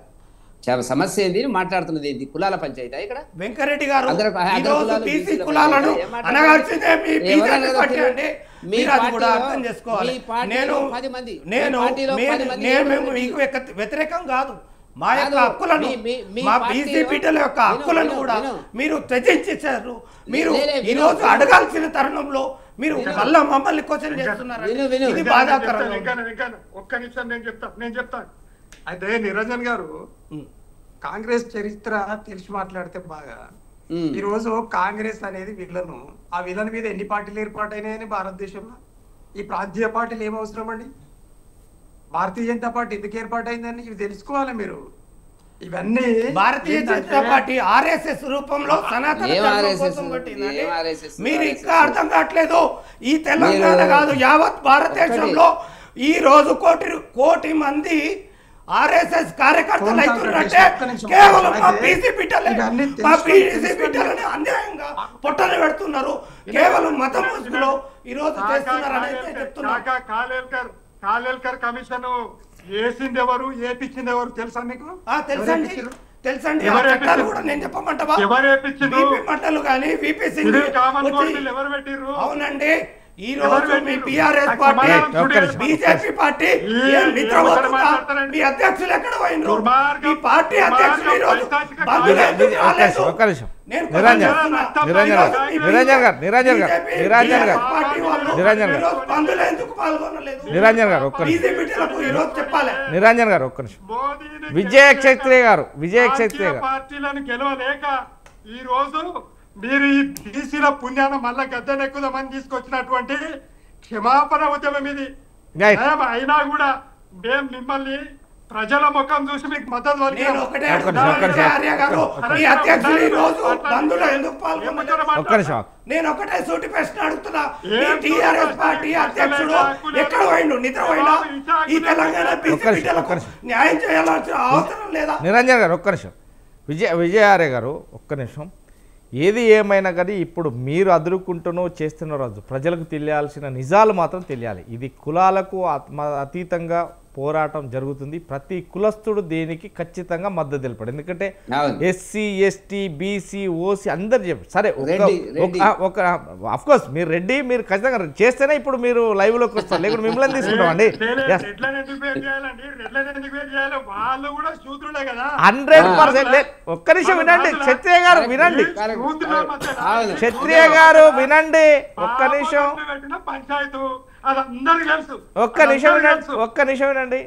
చాలా సమస్య ఏంది, మాట్లాడుతున్నది ఏంది? కులాల పంచాయతీ ఇక్కడ. వెంకరెడ్డి గారు ఈరోజు బీసీ కులాలను అనగాల్సిందే మీ బీజేపీ పార్టీ అండి. మీరు అది కూడా అర్థం చేసుకోవాలి. నేను మీకు వ్యతిరేకం కాదు. మా యొక్క హక్కులను, మా బీసీ బిడ్డల యొక్క హక్కులను కూడా మీరు త్యజించేశారు. మీరు ఈరోజు అడగాల్సిన తరుణంలో మీరు మళ్ళా మమ్మల్ని క్వశ్చన్ చేస్తున్నారు. ఇది బాధాకరం. ఒక్క నిమిషం నేను చెప్తాను. అయితే నిరంజన్ గారు కాంగ్రెస్ చరిత్ర తెలిసి మాట్లాడితే బాగా, ఈ రోజు కాంగ్రెస్ అనేది విలను, ఆ విలన్ మీద ఎన్ని పార్టీలు ఏర్పాటైనాయని భారతదేశంలో? ఈ ప్రాంతీయ పార్టీలు ఏం అవసరం అండి? భారతీయ జనతా పార్టీ ఎందుకు ఏర్పాటైందని ఇవి తెలుసుకోవాలి మీరు. ఇవన్నీ భారతీయ జనతా పార్టీ ఆర్ఎస్ఎస్ రూపంలో సనాతన ధర్మం కోసం కొట్టిందండి. మీరు ఇంకా అర్థం కావట్లేదు. ఈ తెలంగాణ కాదు, యావత్ భారతదేశంలో ఈ రోజు కోటి మంది ఆర్ఎస్ఎస్ కార్యకర్తలు అవుతున్నారంటే కేవలం మా బీసీ బిడ్డలని అన్యాయంగా పొట్టలు పెడుతున్నారు. కేవలం మతం ముసుగులో ఈ రోజు చేస్తున్నారని చెప్తున్నారు. కాలేల్కర్ కమిషన్ వేసింది ఎవరు, ఏపించింది ఎవరు తెలుసా మీకు? తెలుసండి. కూడా నేను చెప్పమంటావా? మంటలు కానీ వీపీ సింగ్ ఎవరు పెట్టిర్రు? అవునండి. ఈ రోజు మీ బీఆర్ఎస్ పార్టీ, బీజేపీ పార్టీ మీ అధ్యక్షులు ఎక్కడ పోయినరు? మీ పార్టీ అధ్యక్షులు ఈ రోజు నిరంజన్ గారు ఒక్క నిమిషం. విజయ క్షత్రియ గారు పార్టీలను గెలవలేక ఈ రోజు మీరు ఈ బీసీల పుణ్యాన మళ్ళా గద్దెనెక్కుదామని తీసుకొచ్చినటువంటి క్షమాపణ ఉద్యమం ఇది. అయినా కూడా మేము మిమ్మల్ని ప్రజల ముఖం చూసి మీకు మద్దతు నేను ఒకటే సూటి ప్రశ్న అడుగుతున్నా. టీఆర్ఎస్ పార్టీ అధ్యక్షుడు ఎక్కడ పోయిండు? నిద్ర పోయినా? ఈ తెలంగాణ న్యాయం చేయాల్సిన అవసరం లేదా? నిరంజన్ గారు ఒక్క నిమిషం. విజయార్య గారు ఒక్క నిమిషం. ఏది ఏమైనా కానీ ఇప్పుడు మీరు అదురుకుంటూనో చేస్తున్న రోజు ప్రజలకు తెలియాల్సిన నిజాలు మాత్రం తెలియాలి. ఇది కులాలకు అతీతంగా పోరాటం జరుగుతుంది. ప్రతి కులస్తుడు దేనికి ఖచ్చితంగా మద్దతు తెలిపాడు. ఎందుకంటే ఎస్సీ ఎస్టీ బీసీ ఓసీ అందరు చెప్పారు. సరే ఒక అఫ్కోర్స్ మీరు రెడ్డి, మీరు ఖచ్చితంగా చేస్తేనే ఇప్పుడు మీరు లైవ్ లోకి వస్తారు, లేకుంటే మిమ్మల్ని తీసుకుంటామండి. 100%. ఒక్క నిమిషం వినండి క్షత్రియ గారు, వినండి క్షత్రియ గారు వినండి ఒక్క నిమిషం. ఒక్క నిమిషం వినండి.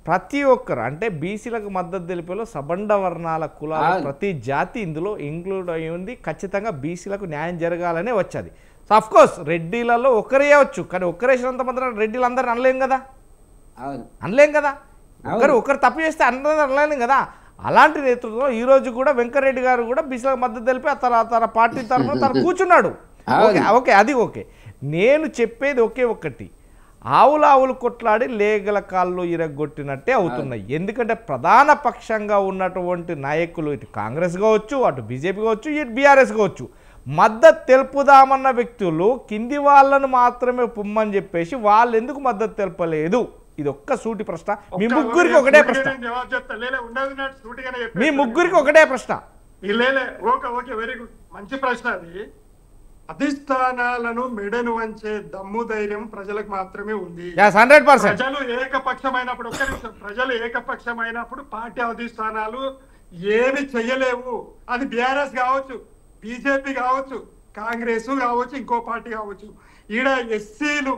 ప్రతి ఒక్కరు అంటే బీసీలకు మద్దతు తెలిపేలో సబండ వర్ణాల కులాల ప్రతి జాతి ఇందులో ఇంక్లూడ్ అయి ఉంది. ఖచ్చితంగా బీసీలకు న్యాయం జరగాలనే వచ్చేది. సో అఫ్ కోర్స్ రెడ్డిలలో ఒకరే వచ్చు, కానీ ఒక్కరేసినంత మాత్రం రెడ్డిలు అందరూ అనలేం కదా, ఒకరు తప్పు చేస్తే అందరూ అనలేం కదా. అలాంటి నేతృత్వంలో ఈరోజు కూడా వెంకరెడ్డి గారు కూడా బీసీలకు మద్దతు తెలిపి తన పార్టీ తరఫున తను కూర్చున్నాడు. ఓకే అది ఓకే. నేను చెప్పేది ఒకే ఒక్కటి, ఆవులు కొట్లాడి లేగల కాళ్ళు ఇరగొట్టినట్టే అవుతున్నాయి. ఎందుకంటే ప్రధాన పక్షంగా ఉన్నటువంటి నాయకులు ఇటు కాంగ్రెస్ కావచ్చు, అటు బీజేపీ కావచ్చు, ఇటు బీఆర్ఎస్ కావచ్చు, మద్దతు తెలుపుదామన్న వ్యక్తులు కింది వాళ్ళను మాత్రమే పొమ్మని చెప్పేసి వాళ్ళు ఎందుకు మద్దతు తెలపలేదు ఇది ఒక్క సూటి ప్రశ్న, మీ ముగ్గురికి ఒకటే ప్రశ్న, జవాబు చెప్తా. లేలే ఉన్నది ఉన్నట్టు సూటిగానే చెప్పేసి. మీ ముగ్గురికి ఒకటే ప్రశ్న. లేలే ఓకే ఓకే వెరీ గుడ్, మంచి ప్రశ్న అది. అధిష్టానాలను మెడను వంచే దమ్ము ధైర్యం ప్రజలకు మాత్రమే ఉంది. 100%. ప్రజలు ఏకపక్షమైనప్పుడు, ఒక్క నిమిషం, ప్రజలు ఏకపక్షమైనప్పుడు పార్టీ అధిష్టానాలు ఏమి చెయ్యలేవు. అది బీఆర్ఎస్ కావచ్చు, బీజేపీ కావచ్చు, కాంగ్రెస్ కావచ్చు, ఇంకో పార్టీ కావచ్చు. ఈడ ఎస్సీలు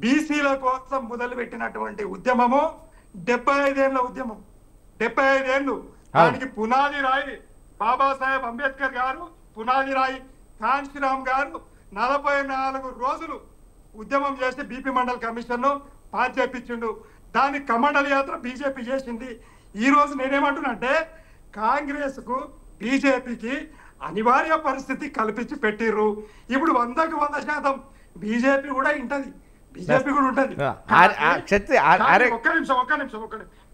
బీసీల కోసం మొదలుపెట్టినటువంటి ఉద్యమము 75 ఏళ్ల ఉద్యమం. 75 ఏళ్ళు. దానికి పునాది రాయి బాబాసాహెబ్ అంబేద్కర్ గారు, పునాది రాయి కాంశీరామ్ గారు 44 రోజులు ఉద్యమం చేసి బీపీ మండల్ కమిషన్ పాస్ చేపించిండు. దాని కమండల యాత్ర బీజేపీ చేసింది. ఈ రోజు నేనేమంటున్నానంటే కాంగ్రెస్ కు బీజేపీకి అనివార్య పరిస్థితి కల్పించి పెట్టిర్రు. ఇప్పుడు 100కు 100% బీజేపీ కూడా ఉంటది, బీజేపీ కూడా ఉంటది. ఒక్క నిమిషం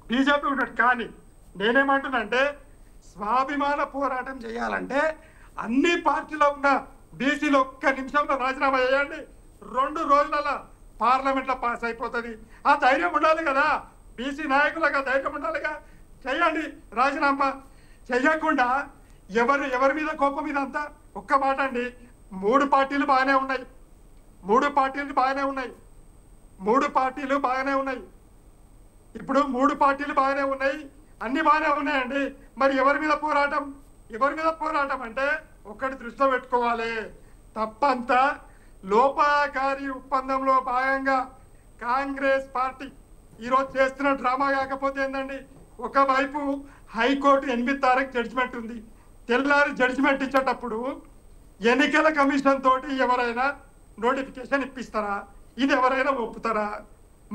బీజేపీ ఉంటది. కానీ నేనేమంటున్నానంటే స్వాభిమాన పోరాటం చేయాలంటే అన్ని పార్టీలో ఉన్న బీసీలు ఒక్క నిమిషంలో రాజీనామా చేయండి, 2 రోజుల పార్లమెంట్ లో పాస్ అయిపోతుంది. ఆ ధైర్యం ఉండాలి కదా, బీసీ నాయకులకు ధైర్యం ఉండాలిగా. చేయండి రాజీనామా. చెయ్యకుండా ఎవరి మీద కోపం మీద అంతా. ఒక్క మాట అండి, 3 పార్టీలు బాగానే ఉన్నాయి, 3 పార్టీలు బాగానే ఉన్నాయి, 3 పార్టీలు బాగానే ఉన్నాయి. ఇప్పుడు 3 పార్టీలు బాగానే ఉన్నాయి, అన్ని బాగానే ఉన్నాయండి. మరి ఎవరి మీద పోరాటం? ఎవరి మీద పోరాటం అంటే ఒక్కటి దృష్టిలో పెట్టుకోవాలి. తప్పంతా లోపాకారి ఒప్పందంలో భాగంగా కాంగ్రెస్ పార్టీ ఈరోజు చేస్తున్న డ్రామా. కాకపోతే ఏంటండి, ఒకవైపు హైకోర్టు 8 తారీఖు జడ్జిమెంట్ ఉంది. తెల్లారి జడ్జిమెంట్ ఇచ్చేటప్పుడు ఎన్నికల కమిషన్ తోటి ఎవరైనా నోటిఫికేషన్ ఇప్పిస్తారా? ఇది ఎవరైనా ఒప్పుతారా?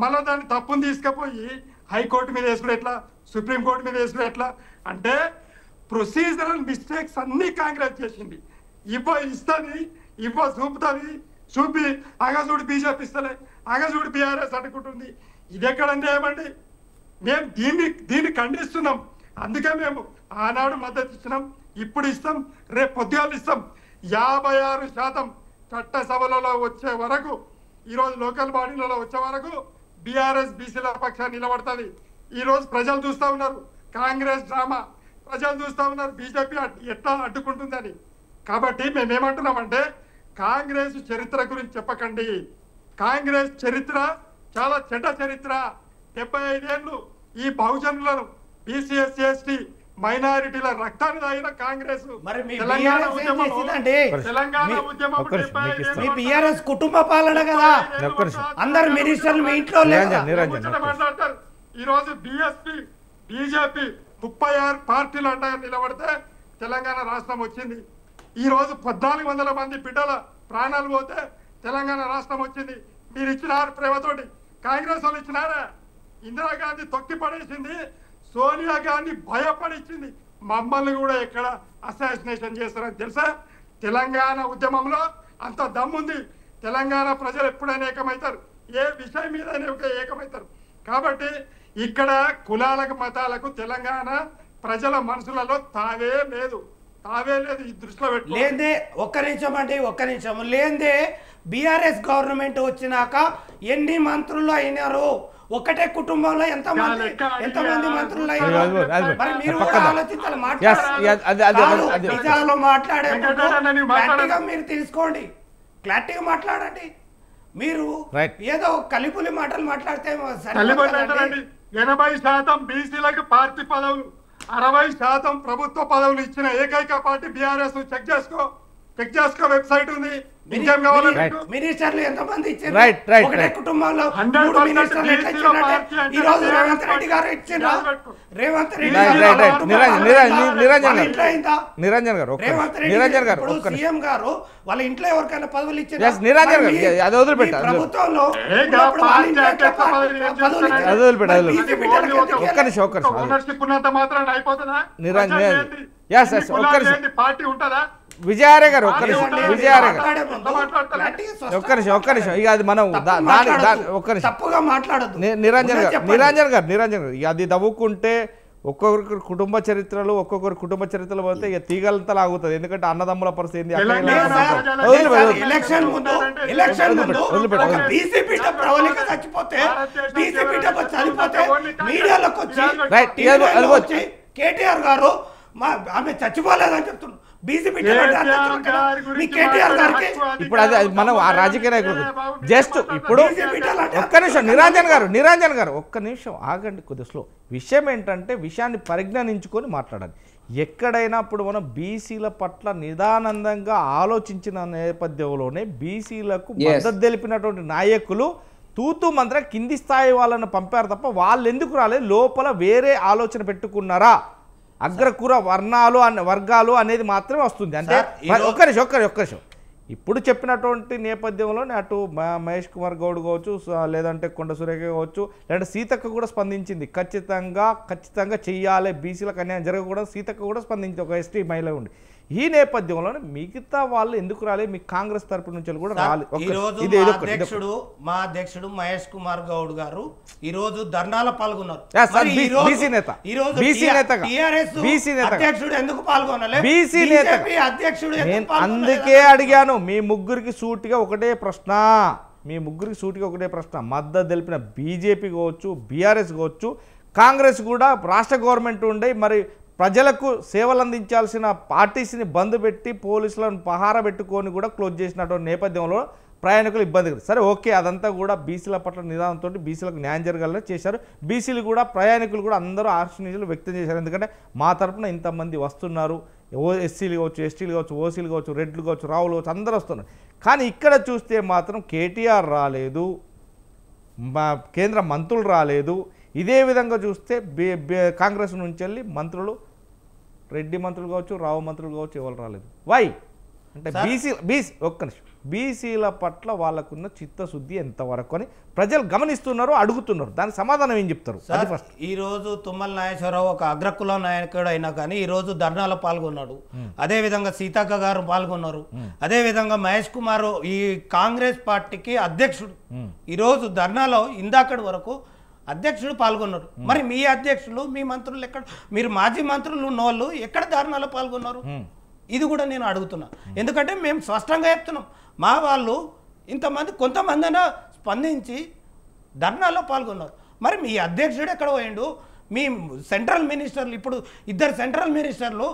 మళ్ళీ దాన్ని తప్పుని తీసుకుపోయి హైకోర్టు మీద వేసుకుని ఎట్లా, సుప్రీంకోర్టు మీద వేసుకుని ఎట్లా? అంటే ప్రొసీజరల్ మిస్టేక్స్ అన్ని కాంగ్రెస్ చేసింది. ఇస్తుంది, చూపుతుంది, చూపి అగజూడు బీజేపీ ఇస్తలే, అగజూడు బీఆర్ఎస్ అనుకుంటుంది. ఇది ఎక్కడంటే ఏమండి, మేము దీన్ని ఖండిస్తున్నాం. అందుకే మేము ఆనాడు మద్దతు ఇచ్చినాం, ఇప్పుడు ఇస్తాం, రేపు పొద్దుగాలు ఇస్తాం. 56% చట్టసభలలో వచ్చే వరకు, ఈరోజు లోకల్ బాడీలలో వచ్చే వరకు బీఆర్ఎస్ బీసీల పక్షాన్ని నిలబడుతుంది. ఈరోజు ప్రజలు చూస్తూ ఉన్నారు కాంగ్రెస్ డ్రామా, ప్రజలు చూస్తూ ఉన్నారు బీజేపీ ఎట్లా అడ్డుకుంటుందని. కాబట్టి మేమేమంటున్నామంటే కాంగ్రెస్ చరిత్ర గురించి చెప్పకండి. కాంగ్రెస్ చరిత్ర చాలా చెడ్డ చరిత్ర. 75 ఏళ్ళు ఈ బహుజనులను, బీసీ ఎస్సీ ఎస్టీ మైనారిటీల రక్తాన్ని తాగిన కాంగ్రెస్ తెలంగాణ ఉద్యమం కుటుంబ పాలన కదా. అందరు మినిస్టర్లు మీ ఇంట్లో మాట్లాడతారు. ఈ రోజు బీఎస్పీ బీజేపీ 36 పార్టీలు అంట నిలబడితే తెలంగాణ రాష్ట్రం వచ్చింది. ఈ రోజు 1400 మంది బిడ్డల ప్రాణాలు పోతే తెలంగాణ రాష్ట్రం వచ్చింది. మీరు ఇచ్చినారు ప్రేమతోటి, కాంగ్రెస్ వాళ్ళు ఇచ్చినారా? ఇందిరాగాంధీ తొక్కి పడేసింది, సోనియా గాంధీ భయపడిచ్చింది. మమ్మల్ని కూడా ఎక్కడ అసాసినేషన్ చేస్తారని తెలుసా? తెలంగాణ ఉద్యమంలో అంత దమ్ముంది. తెలంగాణ ప్రజలు ఎప్పుడైనా ఏకమవుతారు, ఏ విషయం మీద ఏకమవుతారు. కాబట్టి ఇక్కడ కులాలకు మతాలకు తెలంగాణ ప్రజల మనసులలో తావే లేదు. ఈ దృష్టిలో లేదే. ఒక్క నిమిషం లేదే. బీఆర్ఎస్ గవర్నమెంట్ వచ్చినాక ఎన్ని మంత్రులు అయినారు? ఒకటే కుటుంబంలో ఎంతమంది మంత్రులు అయినారు? మరి మీరు కూడా ఆలోచించాలి. మాట్లాడే మీరు తీసుకోండి, క్లారిటీగా మాట్లాడండి. మీరు ఏదో కలిపులి మాటలు మాట్లాడితే 80% బీసీలకు పార్టీ పదవులు, 60% ప్రభుత్వ పదవులు ఇచ్చిన ఏకైక పార్టీ బీఆర్ఎస్. చెక్ చేసుకో వెబ్సైట్ ఉంది. మినిస్టర్లు ఎంతమంది ఇచ్చారు? ఒకటే కుటుంబంలో 3 మినిస్టర్లు ఎట్లా ఇచ్చారంటే ఈ రోజు రేవంత్ రెడ్డి గారు ఇచ్చిండ్రా? రేవంత్ రెడ్డి నిరంజన్ గారు సీఎం గారు వాళ్ళ ఇంట్లో ఎవరికైనా పదవులు ఇచ్చారు? ప్రభుత్వంలో పార్టీ ఉంటుందా? విజయారే గారు ఒక్క నిమిషం ఇక అది మనం ఒక్క నిమిషం నిరంజన్ గారు ఇక అది దవ్వుకుంటే ఒక్కొక్కరి కుటుంబ చరిత్రలు పోతే ఇక తీగలంతా లాగుతుంది. ఎందుకంటే అన్నదమ్ముల పరిస్థితి ఏంది, అక్క ఇలా ఉంటుంది. ఎలక్షన్ ముందు ఒక బీసీ బిడ్డ ప్రవళిక చచ్చిపోతే బీసీ బిడ్డ చనిపోతే మీడియాలోకి వచ్చి కేటీఆర్ గారు ఆమె చచ్చిపోలేదని చెప్తున్నారు. బీసీ బిడ్డ కేటీఆర్ గారికి ఇప్పుడు అది మనం ఆ రాజకీయ నాయకులు జస్ట్ ఇప్పుడు ఒక్క నిమిషం నిరంజన్ గారు ఒక్క నిమిషం ఆగండి కొద్దిగా. విషయం ఏంటంటే విషయాన్ని పరిజ్ఞానించుకొని మాట్లాడాలి. ఎక్కడైనా ఇప్పుడు మనం బీసీల పట్ల నిదానందంగా ఆలోచించిన నేపథ్యంలోనే బీసీలకు మద్దతు తెలిపినటువంటి నాయకులు తూతూ మంత్ర కింది స్థాయి వాళ్ళని పంపారు తప్ప వాళ్ళు ఎందుకు రాలేదు? లోపల వేరే ఆలోచన పెట్టుకున్నారా? అగ్రకుర వర్గాలు అనేది మాత్రమే వస్తుంది. అంటే ఒక్క నిమిషం ఇప్పుడు చెప్పినటువంటి నేపథ్యంలోనే అటు మహేష్ కుమార్ గౌడ్ కావచ్చు, లేదంటే కొండ సురేఖ కావచ్చు, లేదంటే సీతక్క కూడా స్పందించింది. ఖచ్చితంగా చెయ్యాలి, బీసీలకు అన్యాయం జరగకూడదు. సీతక్క కూడా స్పందించింది, ఒక ఎస్టీ మహిళ ఉండి. ఈ నేపథ్యంలోనే మిగతా వాళ్ళు ఎందుకు రాలేదు? మీ కాంగ్రెస్ తరపు నుంచి కూడా రాలేదు. మా అధ్యక్షుడు మహేష్ కుమార్ గౌడ్ గారు ఈ రోజు ధర్నాలో పాల్గొన్నారు. అందుకే అడిగాను మీ ముగ్గురికి సూటిగా ఒకటే ప్రశ్న. మద్దతు తెలిపిన బీజేపీ కావచ్చు, బీఆర్ఎస్ కావచ్చు, కాంగ్రెస్ కూడా రాష్ట్ర గవర్నమెంట్ ఉండే మరి ప్రజలకు సేవలు అందించాల్సిన పార్టీస్ని బంద్ పెట్టి పోలీసులను పహార పెట్టుకొని కూడా క్లోజ్ చేసినటువంటి నేపథ్యంలో ప్రయాణికులు ఇబ్బంది. సరే ఓకే, అదంతా కూడా బీసీల పట్ల నిదానంతో బీసీలకు న్యాయం జరగాలని చేశారు. బీసీలు కూడా ప్రయాణికులు కూడా అందరూ ఆశీస్సులు వ్యక్తం చేశారు. ఎందుకంటే మా తరఫున ఇంతమంది వస్తున్నారు, ఎస్సీలు కావచ్చు, ఎస్టీలు కావచ్చు, ఓసీలు కావచ్చు, రెడ్లు కావచ్చు, రావులు కావచ్చు, అందరూ వస్తున్నారు. కానీ ఇక్కడ చూస్తే మాత్రం కేటీఆర్ రాలేదు, కేంద్ర మంత్రులు రాలేదు. ఇదే విధంగా చూస్తే కాంగ్రెస్ నుంచి వెళ్ళి మంత్రులు, రెడ్డి మంత్రులు కావచ్చు, రావు మంత్రులు కావచ్చు, ఎవరు రాలేదు. వై అంటే బీసీల పట్ల వాళ్ళకున్న చిత్తశుద్ధి ఎంతవరకు అని ప్రజలు గమనిస్తున్నారు, అడుగుతున్నారు. దానికి సమాధానం ఏం చెప్తారు? ఈరోజు తుమ్మల నాగేశ్వరరావు ఒక అగ్రకుల నాయకుడు అయినా కానీ ఈరోజు ధర్నాలో పాల్గొన్నాడు. అదేవిధంగా సీతక్క గారు పాల్గొన్నారు. అదేవిధంగా మహేష్ కుమార్ ఈ కాంగ్రెస్ పార్టీకి అధ్యక్షుడు ఈరోజు ధర్నాలో ఇందాకటి వరకు అధ్యక్షుడు పాల్గొన్నారు. మరి మీ అధ్యక్షులు, మీ మంత్రులు ఎక్కడ? మీరు మాజీ మంత్రులు ఉన్నవాళ్ళు ఎక్కడ ధర్నాలో పాల్గొన్నారు? ఇది కూడా నేను అడుగుతున్నా. ఎందుకంటే మేము స్పష్టంగా చెప్తున్నాం, మా వాళ్ళు కొంతమంది అయినా స్పందించి ధర్నాలో పాల్గొన్నారు. మరి మీ అధ్యక్షుడు ఎక్కడ పోయిండు? మీ సెంట్రల్ మినిస్టర్లు, ఇప్పుడు 2 సెంట్రల్ మినిస్టర్లు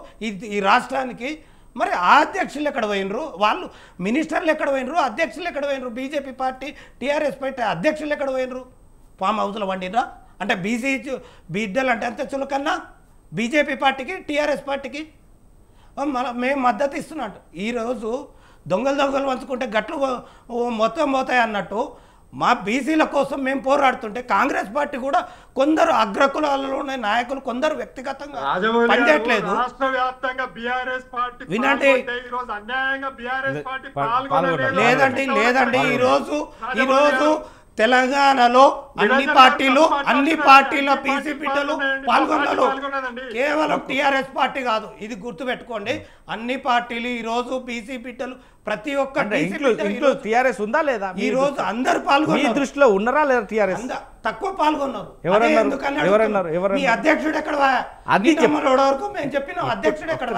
ఈ రాష్ట్రానికి, మరి ఆ అధ్యక్షులు ఎక్కడ పోయినరు? వాళ్ళు మినిస్టర్లు ఎక్కడ పోయినరు? అధ్యక్షులు ఎక్కడ పోయినరు? బీజేపీ పార్టీ, టీఆర్ఎస్ పార్టీ అధ్యక్షులు ఎక్కడ పోయినరు? ఫామ్ హౌస్లో వండినరా? అంటే బీసీ బిడ్డలు అంటే ఎంత చులకన్నా బీజేపీ పార్టీకి, టీఆర్ఎస్ పార్టీకి మేము మద్దతు ఇస్తున్నట్టు. ఈరోజు దొంగలు పంచుకుంటే గట్లు మొత్తం పోతాయి అన్నట్టు మా బీసీల కోసం మేము పోరాడుతుంటే కాంగ్రెస్ పార్టీ కూడా కొందరు అగ్రకులాలలో ఉన్న నాయకులు కొందరు వ్యక్తిగతంగా పనిచేయట్లేదు. వినండి, లేదండి ఈరోజు తెలంగాణలో అన్ని పార్టీల బీసీ బిడ్డలు పాల్గొన్నారు. కేవలం టీఆర్ఎస్ పార్టీ కాదు, ఇది గుర్తుపెట్టుకోండి. అన్ని పార్టీలు ఈ రోజు బీసీ బిడ్డలు ప్రతి ఒక్క టీఆర్ఎస్ ఉందా లేదా? ఈ రోజు అందరు పాల్గొన్నారు. దృష్టిలో ఉన్నారా లేదా? టీఆర్ఎస్ తక్కువ పాల్గొన్నారు. ఎవరన్నారు? మీ అధ్యక్షుడు ఎక్కడ? వరకు మేము చెప్పిన అధ్యక్షుడు ఎక్కడ?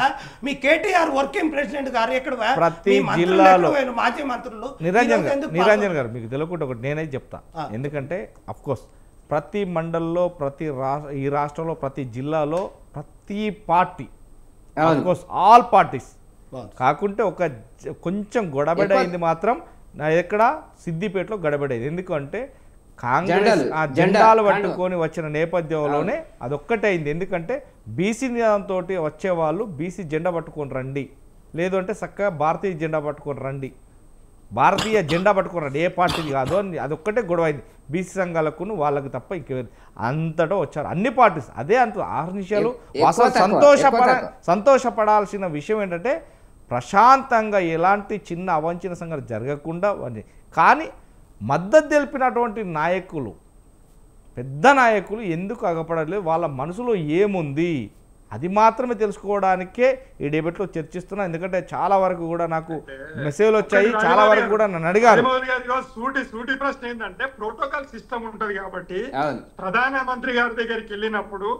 మీ కేటీఆర్ వర్కింగ్ ప్రెసిడెంట్ గారు ఎక్కడ? ప్రతి జిల్లాలో మాజీ మంత్రులు. నిరంజన్ గారు మీకు తెలియకుండా ఒకటి నేనైతే చెప్తా. ఎందుకంటే అఫ్ కోర్స్ ప్రతి మండల్లో, ఈ రాష్ట్రంలో ప్రతి జిల్లాలో ప్రతి పార్టీ, ఆల్ పార్టీస్ కాకుంటే కొంచెం గొడబడైంది మాత్రం ఎక్కడ సిద్దిపేటలో గడబడేది. ఎందుకంటే కాంగ్రెస్ ఆ జెండాలు పట్టుకొని వచ్చిన నేపథ్యంలోనే అదొక్కటే అయింది. ఎందుకంటే బీసీ నిదానంతో వచ్చేవాళ్ళు బీసీ జెండా పట్టుకొని రండి, లేదు అంటే చక్కగా భారతీయ జెండా పట్టుకొని రండి, భారతీయ జెండా పట్టుకొని రండి, ఏ పార్టీది కాదు అని అదొక్కటే గొడవ అయింది. బీసీ సంఘాలకు వాళ్ళకి తప్ప ఇంకే అంతటా వచ్చారు అన్ని పార్టీస్. అదే అంటూ 6 నిమిషాలు సంతోషపడాల్సిన విషయం ఏంటంటే ప్రశాంతంగా ఎలాంటి చిన్న అవంచన సంఘటన జరగకుండా. కానీ మద్దతు తెలిపినటువంటి నాయకులు, పెద్ద నాయకులు ఎందుకు అగపడలేదు? వాళ్ళ మనసులో ఏముంది అది మాత్రమే తెలుసుకోవడానికే ఈ డిబేట్లో చర్చిస్తున్నా. ఎందుకంటే చాలా వరకు కూడా నాకు మెసేజ్లు వచ్చాయి, చాలా వరకు కూడా నన్ను అడిగారు. సూటి ప్రశ్న ఏంటంటే ప్రోటోకాల్ సిస్టమ్ ఉంటది కాబట్టి ప్రధానమంత్రి గారి దగ్గరికి వెళ్ళినప్పుడు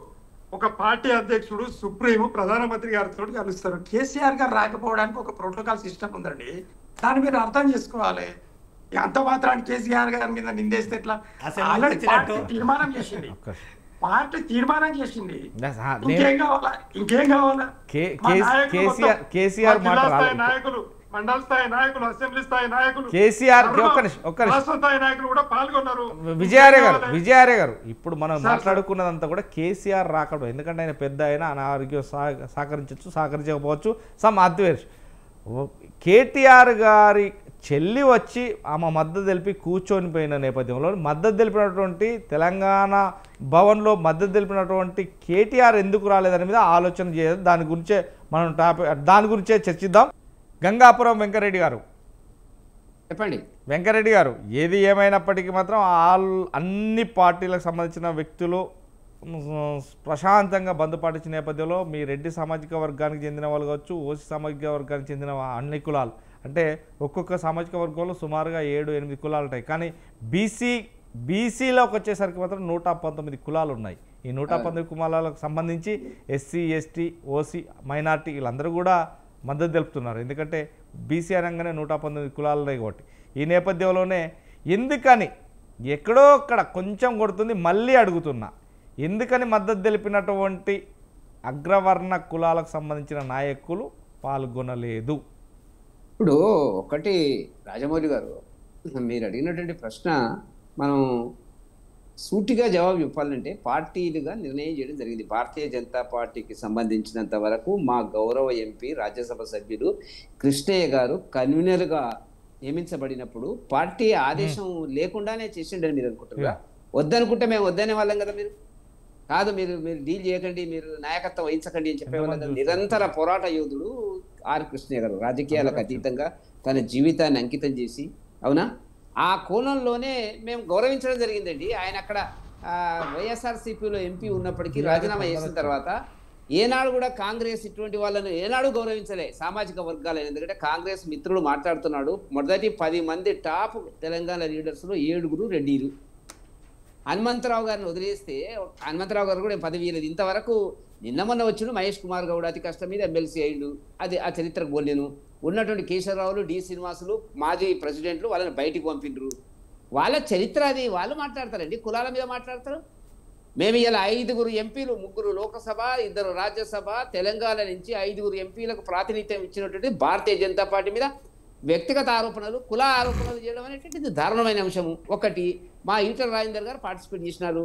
ఒక పార్టీ అధ్యక్షుడు సుప్రీం ప్రధానమంత్రి గారితో కలుస్తారు. కేసీఆర్ గారు రాకపోవడానికి ఒక ప్రోటోకాల్ సిస్టమ్ ఉందండి. దాన్ని మీరు అర్థం చేసుకోవాలి. అంత మాత్రాన్ని కేసీఆర్ గారి మీద నిందేస్తే ఎట్లా? ఆల్రెడీ పార్టీ తీర్మానం చేసింది. పార్టీ తీర్మానం చేసింది. ఇంకేం కావాలా? ఇంకేం కావాలా? కేసీఆర్ నాయకులు, మండల స్థాయి నాయకులు, అసెంబ్లీ స్థాయి నాయకులు, కేసీఆర్ రాష్ట్ర స్థాయి నాయకులు కూడా పాల్గొన్నారు. విజయార్య గారు ఇప్పుడు మనం మాట్లాడుకున్నదంతా కూడా కేసీఆర్ రాకడం. ఎందుకంటే ఆయన పెద్ద అయినా అనారోగ్యం సహకరించవచ్చు, సహకరించకపోవచ్చు, సమ్ అద్వేష్. కేటీఆర్ గారి చెల్లి వచ్చి ఆమె మద్దతు తెలిపి కూర్చొని పోయిన నేపథ్యంలో మద్దతు తెలిపినటువంటి తెలంగాణ భవన్లో మద్దతు తెలిపినటువంటి కేటీఆర్ ఎందుకు రాలేదని మీద ఆలోచన చేయదు. దాని గురించే చర్చిద్దాం. గంగాపురం వెంకరెడ్డి గారు చెప్పండి. వెంకరెడ్డి గారు, ఏది ఏమైనప్పటికీ మాత్రం అన్ని పార్టీలకు సంబంధించిన వ్యక్తులు ప్రశాంతంగా బంద్ పాటించిన నేపథ్యంలో మీ రెడ్డి సామాజిక వర్గానికి చెందిన వాళ్ళు కావచ్చు, ఓసీ సామాజిక వర్గానికి చెందిన అన్ని కులాలు, అంటే ఒక్కొక్క సామాజిక వర్గంలో సుమారుగా 7-8 కులాలు ఉంటాయి. కానీ బీసీలోకి వచ్చేసరికి మాత్రం 119 కులాలు ఉన్నాయి. ఈ 119 కులాలకు సంబంధించి ఎస్సీ, ఎస్టీ, ఓసీ, మైనార్టీ వీళ్ళందరూ కూడా మద్దతు తెలుపుతున్నారు. ఎందుకంటే బీసీ అనగానే 119 కులాలు కాబట్టి. ఈ నేపథ్యంలోనే ఎందుకని ఎక్కడో అక్కడ కొంచెం కొడుతుంది, మళ్ళీ అడుగుతున్నా, ఎందుకని మద్దతు తెలిపినటువంటి అగ్రవర్ణ కులాలకు సంబంధించిన నాయకులు పాల్గొనలేదు? ఇప్పుడు ఒకటి రాజమౌళి గారు, మీరు అడిగినటువంటి ప్రశ్న మనం సూటిగా జవాబు చెప్పాలంటే పార్టీలుగా నిర్ణయం చేయడం జరిగింది. భారతీయ జనతా పార్టీకి సంబంధించినంత వరకు మా గౌరవ ఎంపీ రాజ్యసభ సభ్యులు కృష్ణయ్య గారు కన్వీనర్గా నియమించబడినప్పుడు పార్టీ ఆదేశం లేకుండానే చేసిండని మీరు అనుకుంటున్నారా? వద్దనుకుంటే మేము వద్దనే వాళ్ళం కదా. మీరు కాదు, మీరు డీల్ చేయకండి, మీరు నాయకత్వం వహించకండి అని చెప్పేవాళ్ళం కదా. నిరంతర పోరాట యోధుడు ఆర్ కృష్ణయ్య గారు, రాజకీయాలకు అతీతంగా తన జీవితాన్ని అంకితం చేసి, అవునా, ఆ కోణంలోనే మేము గౌరవించడం జరిగిందండి. ఆయన అక్కడ వైఎస్ఆర్సీపీలో ఎంపీ ఉన్నప్పటికీ రాజీనామా చేసిన తర్వాత ఏనాడు కూడా కాంగ్రెస్ ఇటువంటి వాళ్ళను ఏనాడు గౌరవించలే సామాజిక వర్గాలను. ఎందుకంటే కాంగ్రెస్ మిత్రుడు మాట్లాడుతున్నాడు, మొదటి 10 మంది టాప్ తెలంగాణ లీడర్స్లో 7 రెడ్డిలు. హనుమంతరావు గారిని వదిలేస్తే హనుమంతరావు గారు కూడా పదవి ఇవ్వలేదు ఇంతవరకు. నిన్న మొన్న వచ్చిన మహేష్ కుమార్ గౌడ్ అతి కష్టం మీద ఎమ్మెల్సీ అయ్యిండు, అది ఆ చరిత్రకు పోలేను. ఉన్నటువంటి కేశవరావులు, డి శ్రీనివాసులు, మాజీ ప్రెసిడెంట్లు వాళ్ళని బయటికి పంపిండ్రు. వాళ్ళ చరిత్ర అది, వాళ్ళు మాట్లాడతారండి, కులాల మీద మాట్లాడతారు. మేము ఇలా 5 ఎంపీలు, 3 లోకసభ, 2 రాజ్యసభ, తెలంగాణ నుంచి 5 ఎంపీలకు ప్రాతినిధ్యం ఇచ్చినటువంటి భారతీయ జనతా పార్టీ మీద వ్యక్తిగత ఆరోపణలు, కుల ఆరోపణలు చేయడం అనేటువంటిది దారుణమైన అంశము. ఒకటి, మా ఈటల రాజేందర్ గారు పార్టిసిపేట్ చేసినారు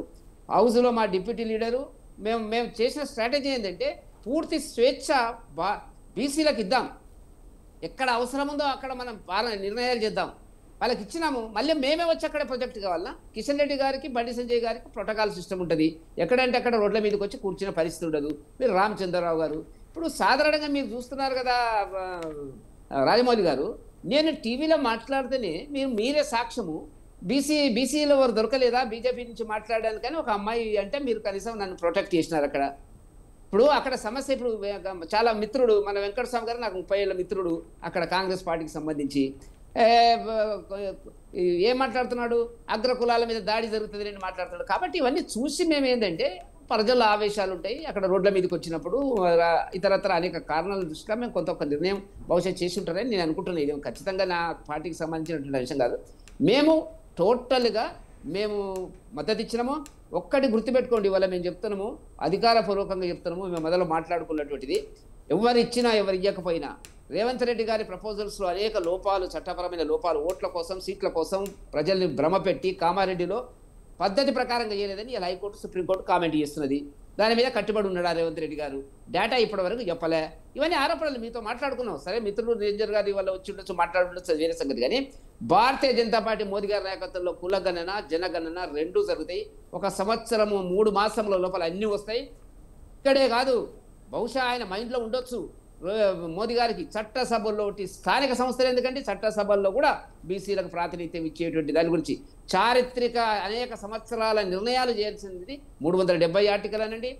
హౌస్లో, మా డిప్యూటీ లీడరు. మేము చేసిన స్ట్రాటజీ ఏంటంటే పూర్తి స్వేచ్ఛ బీసీలకు ఇద్దాం, ఎక్కడ అవసరం ఉందో అక్కడ మనం నిర్ణయాలు చేద్దాం, వాళ్ళకి ఇచ్చినాము. మళ్ళీ మేమే వచ్చి అక్కడ ప్రొజెక్ట్ కావాలన్నా. కిషన్ రెడ్డి గారికి, బండి సంజయ్ గారికి ప్రోటోకాల్ సిస్టమ్ ఉంటుంది. ఎక్కడంటే అక్కడ రోడ్ల మీదకి వచ్చి కూర్చున్న పరిస్థితి ఉండదు. మీరు రామచంద్రరావు గారు ఇప్పుడు సాధారణంగా మీరు చూస్తున్నారు కదా రాజమౌళి గారు, నేను టీవీలో మాట్లాడితేనే మీరే సాక్ష్యము. బీసీలో వారు దొరకలేదా బీజేపీ నుంచి మాట్లాడడానికి? కానీ ఒక అమ్మాయి అంటే మీరు కనీసం నన్ను ప్రొటెక్ట్ చేసినారు అక్కడ. ఇప్పుడు అక్కడ సమస్య, ఇప్పుడు చాలా మిత్రుడు మన వెంకటస్వామి గారు నాకు 30 ఏళ్ళ మిత్రుడు అక్కడ కాంగ్రెస్ పార్టీకి సంబంధించి ఏం మాట్లాడుతున్నాడు, అగ్ర కులాల మీద దాడి జరుగుతుంది అని మాట్లాడుతున్నాడు. కాబట్టి ఇవన్నీ చూసి మేము ఏంటంటే ప్రజల్లో ఆవేశాలు ఉంటాయి, అక్కడ రోడ్ల మీదకి వచ్చినప్పుడు ఇతరత్ర అనేక కారణాల దృష్ట్యా మేము కొంత నిర్ణయం బహుశా చేసి ఉంటారని నేను అనుకుంటున్నాను. ఇది ఖచ్చితంగా నా పార్టీకి సంబంధించినటువంటి అంశం కాదు. మేము టోటల్గా మేము మద్దతు ఇచ్చినాము. ఒక్కటి గుర్తుపెట్టుకోండి, ఇవాళ మేము చెప్తున్నాము, అధికారపూర్వకంగా చెప్తున్నాము, మేము మొదలు మాట్లాడుకున్నటువంటిది, ఎవరు ఇచ్చినా ఎవరు ఇవ్వకపోయినా రేవంత్ రెడ్డి గారి ప్రపోజల్స్లో అనేక లోపాలు, చట్టపరమైన లోపాలు, ఓట్ల కోసం, సీట్ల కోసం ప్రజల్ని భ్రమపెట్టి కామారెడ్డిలో పద్ధతి ప్రకారంగా చేయలేదని ఇలా హైకోర్టు, సుప్రీంకోర్టు కామెంట్ చేస్తున్నది. దాని మీద కట్టుబడి ఉన్నాడా రేవంత్ రెడ్డి గారు? డేటా ఇప్పటి వరకు చెప్పలే. ఇవన్నీ ఆరోపణలు మీతో మాట్లాడుకున్నాం. సరే, మిత్రులు రేంజర్ గారు ఇవాళ వచ్చి ఉండొచ్చు, మాట్లాడుండొచ్చు, అది వేరే సంగతి. కానీ భారతీయ జనతా పార్టీ మోదీ గారి నాయకత్వంలో కులగణన, జనగణన 2 జరుగుతాయి. 1 సంవత్సరము 3 మాసముల లోపల అన్నీ వస్తాయి. ఇక్కడే కాదు, బహుశా ఆయన మైండ్లో ఉండొచ్చు మోదీ గారికి చట్టసభల్లో ఒకటి, స్థానిక సంస్థలు ఎందుకంటే చట్టసభల్లో కూడా బీసీలకు ప్రాతినిధ్యం ఇచ్చేటువంటి దాని గురించి చారిత్రక అనేక సంవత్సరాల నిర్ణయాలు చేయాల్సింది. 370 ఆర్టికల్ అనండి,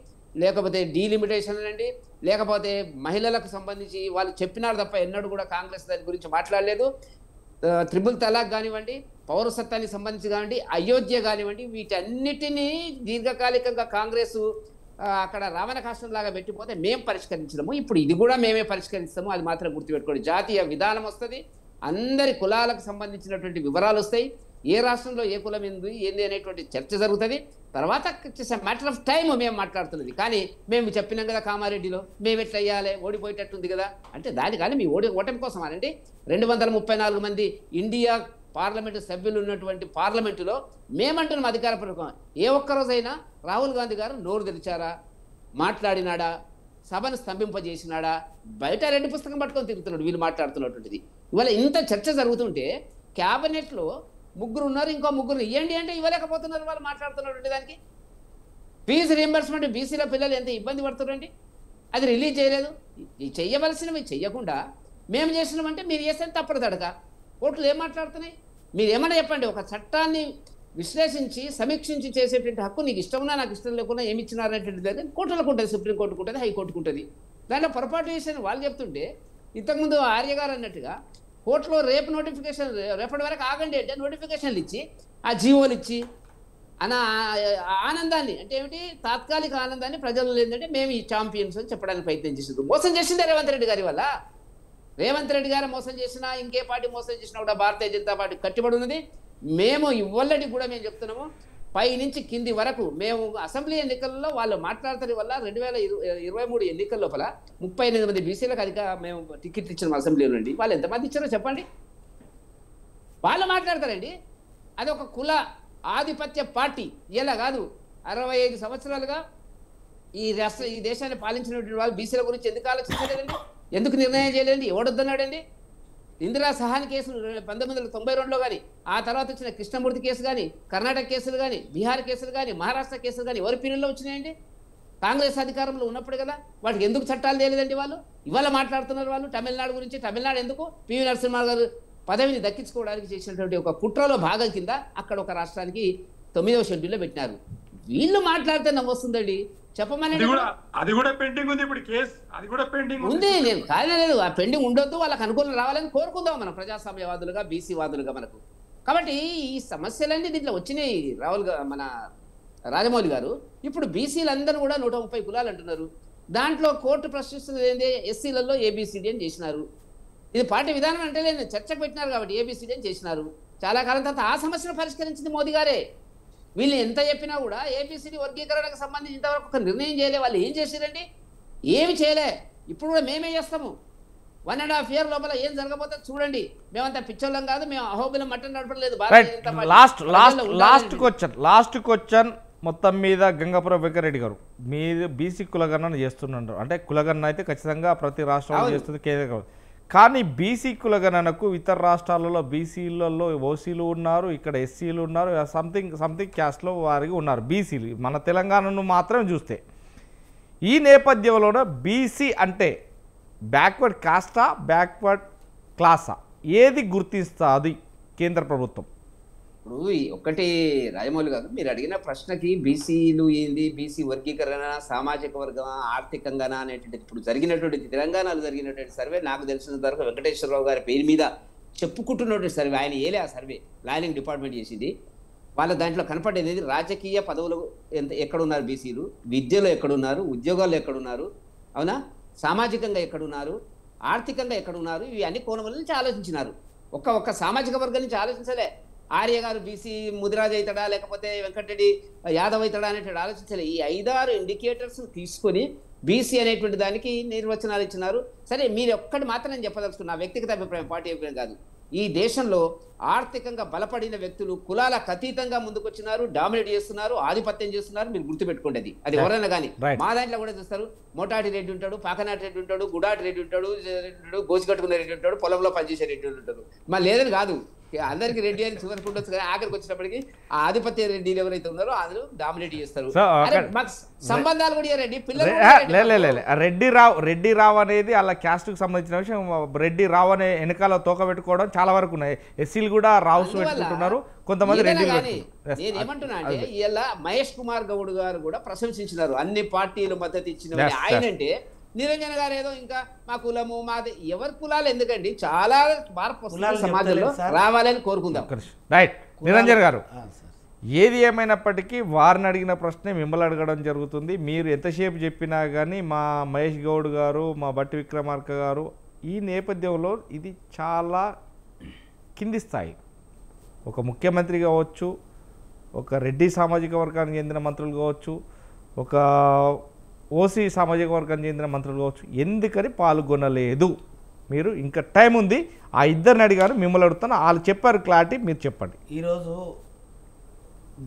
లేకపోతే డీలిమిటేషన్ అనండి, లేకపోతే మహిళలకు సంబంధించి వాళ్ళు చెప్పినారు తప్ప ఎన్నడూ కూడా కాంగ్రెస్ దాని గురించి మాట్లాడలేదు. త్రిబుల్ తలాక్ కానివ్వండి, పౌరసత్వానికి సంబంధించి కానివ్వండి, అయోధ్య కానివ్వండి, వీటన్నిటినీ దీర్ఘకాలికంగా కాంగ్రెస్ అక్కడ రావణ కాష్టం లాగా పెట్టిపోతే మేము పరిష్కరించడము. ఇప్పుడు ఇది కూడా మేమే పరిష్కరిస్తాము, అది మాత్రం గుర్తుపెట్టుకోండి. జాతీయ విధానం వస్తుంది, అందరి కులాలకు సంబంధించినటువంటి వివరాలు వస్తాయి, ఏ రాష్ట్రంలో ఏ కులం ఏంది అనేటువంటి చర్చ జరుగుతుంది. తర్వాత ఇట్స్ మ్యాటర్ ఆఫ్ టైం మేము మాట్లాడుతున్నది. కానీ మేము చెప్పినాం కదా కామారెడ్డిలో మేము ఎట్లా అయ్యాలి, ఓడిపోయేటట్టుంది కదా అంటే దాని కానీ మీ ఓటమి కోసం అనండి. 234 మంది ఇండియా పార్లమెంటు సభ్యులు ఉన్నటువంటి పార్లమెంటులో మేమంటున్నాం అధికారపూర్వకం. ఏ ఒక్కరోజైనా రాహుల్ గాంధీ గారు నోరు తెరిచారా, మాట్లాడినాడా, సభను స్తంభింపజేసినాడా? బయట రెడ్డి పుస్తకం పట్టుకొని తిరుగుతున్నాడు వీళ్ళు మాట్లాడుతున్నటువంటిది. ఇవాళ ఇంత చర్చ జరుగుతుంటే క్యాబినెట్లో 3 ఉన్నారు, ఇంకో 3 ఇవ్వండి అంటే ఇవ్వలేకపోతున్నారు వాళ్ళు మాట్లాడుతున్నటువంటి దానికి. ఫీజు రీంబర్స్మెంట్ బీసీల పిల్లలు ఎంత ఇబ్బంది పడుతున్నారండి, అది రిలీజ్ చేయలేదు. చెయ్యవలసినవి చెయ్యకుండా మేము చేసినామంటే మీరు చేస్తే తప్పుడు తడక. కోర్టులు ఏం మాట్లాడుతున్నాయి? మీరు ఏమన్నా చెప్పండి. ఒక చట్టాన్ని విశ్లేషించి సమీక్షించి చేసేటువంటి హక్కు నీకు ఇష్టం ఉన్నా నాకు ఇష్టం లేకున్నా ఏమి ఇచ్చినారనేటువంటి దగ్గర కోర్టులకు ఉంటుంది, సుప్రీంకోర్టుకు ఉంటుంది, హైకోర్టుకు ఉంటుంది. దాంట్లో పొరపాటు చేసిన వాళ్ళు చెప్తుంటే ఇంతకుముందు ఆర్య గారు అన్నట్టుగా కోర్టులో రేపు నోటిఫికేషన్, రేపటి వరకు ఆగండి అంటే నోటిఫికేషన్లు ఇచ్చి ఆ జీవోలు ఇచ్చి ఆనందాన్ని అంటే ఏమిటి తాత్కాలిక ఆనందాన్ని ప్రజలు ఏంటంటే మేము ఈ ఛాంపియన్స్ అని చెప్పడానికి ప్రయత్నం చేసింది. మోసం చేసిందే రేవంత్ రెడ్డి గారి వల్ల. రేవంత్ రెడ్డి గారు మోసం చేసినా, ఇంకే పార్టీ మోసం చేసినా కూడా భారతీయ జనతా పార్టీ కట్టుబడి ఉన్నది. మేము ఇవ్వల్లటి కూడా మేము చెప్తున్నాము, పై నుంచి కింది వరకు మేము అసెంబ్లీ ఎన్నికల్లో వాళ్ళు మాట్లాడతారు వల్ల 2023 ఎన్నికల లోపల 38 మంది బీసీలకు మేము టికెట్లు ఇచ్చిన అసెంబ్లీలో నుండి వాళ్ళు ఎంతమంది ఇచ్చారో చెప్పండి. వాళ్ళు మాట్లాడతారండి. అది ఒక కుల ఆధిపత్య పార్టీ. ఇలా కాదు 65 సంవత్సరాలుగా ఈ దేశాన్ని పాలించినటువంటి వాళ్ళు బీసీల గురించి ఎందుకు ఆలోచించలేదండి, ఎందుకు నిర్ణయం చేయలేదండి, ఎవడొద్దన్నాడండి? ఇందిరా సహాని కేసులు 1992లో కానీ, ఆ తర్వాత వచ్చిన కృష్ణమూర్తి కేసు కానీ, కర్ణాటక కేసులు కానీ, బీహార్ కేసులు కానీ, మహారాష్ట్ర కేసులు కానీ ఎవరి పీరియడ్లో వచ్చినాయండి? కాంగ్రెస్ అధికారంలో ఉన్నప్పుడు కదా. వాటికి ఎందుకు చట్టాలు తేలేదండి? వాళ్ళు ఇవాళ మాట్లాడుతున్నారు వాళ్ళు తమిళనాడు గురించి. తమిళనాడు ఎందుకు పివి నరసింహ గారు పదవిని దక్కించుకోవడానికి చేసినటువంటి ఒక కుట్రలో భాగం కింద అక్కడ ఒక రాష్ట్రానికి 9వ షెడ్యూల్లో పెట్టినారు. వీళ్ళు మాట్లాడితే నవ్వొస్తుందండి. చెప్పమని అది కూడా పెండింగ్ ఉంది ఇప్పుడు కేసు, అది కూడా పెండింగ్ ఉంది. నేను కాదలేదు, ఆ పెండింగ్ ఉండొద్దు, వాళ్ళకి అనుకూలం రావాలని కోరుకుందాం మనం ప్రజాస్వామ్యవాదులుగా, బీసీ వాదులుగా మనకు. కాబట్టి ఈ సమస్యలన్నీ దీంట్లో వచ్చినాయి. మన రాజమౌళి గారు ఇప్పుడు బీసీలందరూ కూడా 130 కులాలు అంటున్నారు. దాంట్లో కోర్టు ప్రశ్నిస్తున్నది ఏంటి? ఎస్సీలలో ఏబిసిడి అని చేసినారు. ఇది పార్టీ విధానం అంటే లేదు, చర్చకు పెట్టినారు కాబట్టి ఏబిసిడి అని చేసినారు. చాలా కాలం తర్వాత ఆ సమస్యను పరిష్కరించింది మోదీ గారే. వీళ్ళు ఎంత చెప్పినా కూడా ఏబిసిడి వర్గీకరణకు సంబంధించి ఇంతవరకు ఒక నిర్ణయం చేయలే. వాళ్ళు ఏం చేశారండి? ఏమి చేయలే. ఇప్పుడు కూడా మేమే చేస్తాము. 1.5 year లోపల ఏం జరగబోతే చూడండి. మేమంతా పిచ్చోళ్ళం కాదు, మేము అహోబిలం మట్టం నడపలేదు. లాస్ట్ క్వశ్చన్ మొత్తం మీద గంగాపురం వెంకరెడ్డి గారు, మీరు బీసీ కులగణన చేస్తున్నారు అంటే కులగణన అయితే ఖచ్చితంగా ప్రతి రాష్ట్రంలో చేస్తుంది కేంద్ర. కానీ బీసీ కులగణనకు ఇతర రాష్ట్రాలలో బీసీలలో ఓసీలు ఉన్నారు, ఇక్కడ ఎస్సీలు ఉన్నారు, సంథింగ్ క్యాస్ట్లో వారికి ఉన్నారు బీసీలు. మన తెలంగాణను మాత్రం చూస్తే ఈ నేపథ్యంలోనే బీసీ అంటే బ్యాక్వర్డ్ కాస్టా, బ్యాక్వర్డ్ క్లాసా, ఏది గుర్తిస్తుంది కేంద్ర ప్రభుత్వం? ఇప్పుడు ఒకటి రాజమౌళి గారు మీరు అడిగిన ప్రశ్నకి బీసీలు ఏంది, బీసీ వర్గీకరణ, సామాజిక వర్గం, ఆర్థికంగానా అనేటువంటి ఇప్పుడు జరిగినటువంటి తెలంగాణలో జరిగినటువంటి సర్వే నాకు తెలిసినంత వరకు వెంకటేశ్వరరావు గారి పేరు మీద చెప్పుకుంటున్నటువంటి సర్వే. ఆయన ఏలే ఆ సర్వే, ప్లానింగ్ డిపార్ట్మెంట్ చేసింది. వాళ్ళ దాంట్లో కనపడేది రాజకీయ పదవులు ఎక్కడున్నారు బీసీలు, విద్యలో ఎక్కడున్నారు, ఉద్యోగాల్లో ఎక్కడున్నారు, అవునా, సామాజికంగా ఎక్కడున్నారు, ఆర్థికంగా ఎక్కడున్నారు, ఇవి అన్ని కోణముల నుంచి ఆలోచించినారు. ఒక్క సామాజిక వర్గం నుంచి ఆలోచించలే. ఆర్య గారు బీసీ ముదిరాజ్ అవుతాడా లేకపోతే వెంకటరెడ్డి యాదవ్ అవుతాడా అనేటువంటి ఆలోచించలే. ఈ 5-6 ఇండికేటర్స్ తీసుకొని బీసీ అనేటువంటి దానికి నిర్వచనాలు ఇచ్చినారు. సరే మీరు ఒక్కటి మాత్రం నేను చెప్పదలుచుకున్నా, వ్యక్తిగత అభిప్రాయం, పార్టీ అభిప్రాయం కాదు. ఈ దేశంలో ఆర్థికంగా బలపడిన వ్యక్తులు కులాలకు అతీతంగా ముందుకొచ్చినారు, డామినేట్ చేస్తున్నారు, ఆధిపత్యం చేస్తున్నారు. మీరు గుర్తుపెట్టుకోండి. అది ఎవరైనా కానీ మా దాంట్లో కూడా చూస్తారు. మోటాటి రెడ్డి ఉంటాడు, పాకనాటి రెడ్డి ఉంటాడు, గుడాటి రెడ్డి ఉంటాడు, గోచికట్టుకునే రెడ్డి ఉంటాడు, పొలంలో పనిచేసే రెడ్డి ఉంటాడు. మరి లేదని కాదు, అందరికి రెడ్డి అని చివరికి ఉండొచ్చు కానీ ఆఖరికి వచ్చినప్పటికీ ఆ ఆధిపత్య రెడ్డిలు ఎవరైతే ఉన్నారో అందరూ డామినేట్ చేస్తారు. మాకు సంబంధాలు కూడా రెడ్డి పిల్లలు రెడ్డి రావు అనేది అలా క్యాస్ట్ కు సంబంధించిన విషయం. రెడ్డి రావు అనే వెనకాల తోక పెట్టుకోవడం చాలా వరకు ఉన్నాయి. ఎస్సీలు కూడా రావుస్ పెట్టుకుంటున్నారు, కొంతమంది రెడ్డి. నేను ఏమంటున్నా అంటే ఇలా మహేష్ కుమార్ గౌడ్ గారు కూడా ప్రశంసించినారు, అన్ని పార్టీలు మద్దతు ఇచ్చిన ఆయన. అంటే నిరంజన్ గారు ఏదో ఇంకా మా కులము మాది, ఎవరి కులాలు ఎందుకండి, చాలా మార్పు సమాజంలో రావాలని కోరుకుందాం. రైట్ నిరంజన్ గారు, ఏది ఏమైనప్పటికీ వారిని అడిగిన ప్రశ్నే మిమ్మల్ని అడగడం జరుగుతుంది. మీరు ఎంతసేపు చెప్పినా కానీ మా మహేష్ గౌడ్ గారు, మా బట్టి విక్రమార్క గారు ఈ నేపథ్యంలో ఇది చాలా కింది స్థాయి. ఒక ముఖ్యమంత్రి కావచ్చు, ఒక రెడ్డి సామాజిక వర్గానికి చెందిన మంత్రులు కావచ్చు, ఒక ఓసీ సామాజిక వర్గానికి చెందిన మంత్రులు కావచ్చు, ఎందుకని పాల్గొనలేదు? మీరు ఇంకా టైం ఉంది. ఆ ఇద్దరిని అడిగారు, మిమ్మల్ని అడుగుతాను. వాళ్ళు చెప్పారు క్లారిటీ, మీరు చెప్పండి. ఈరోజు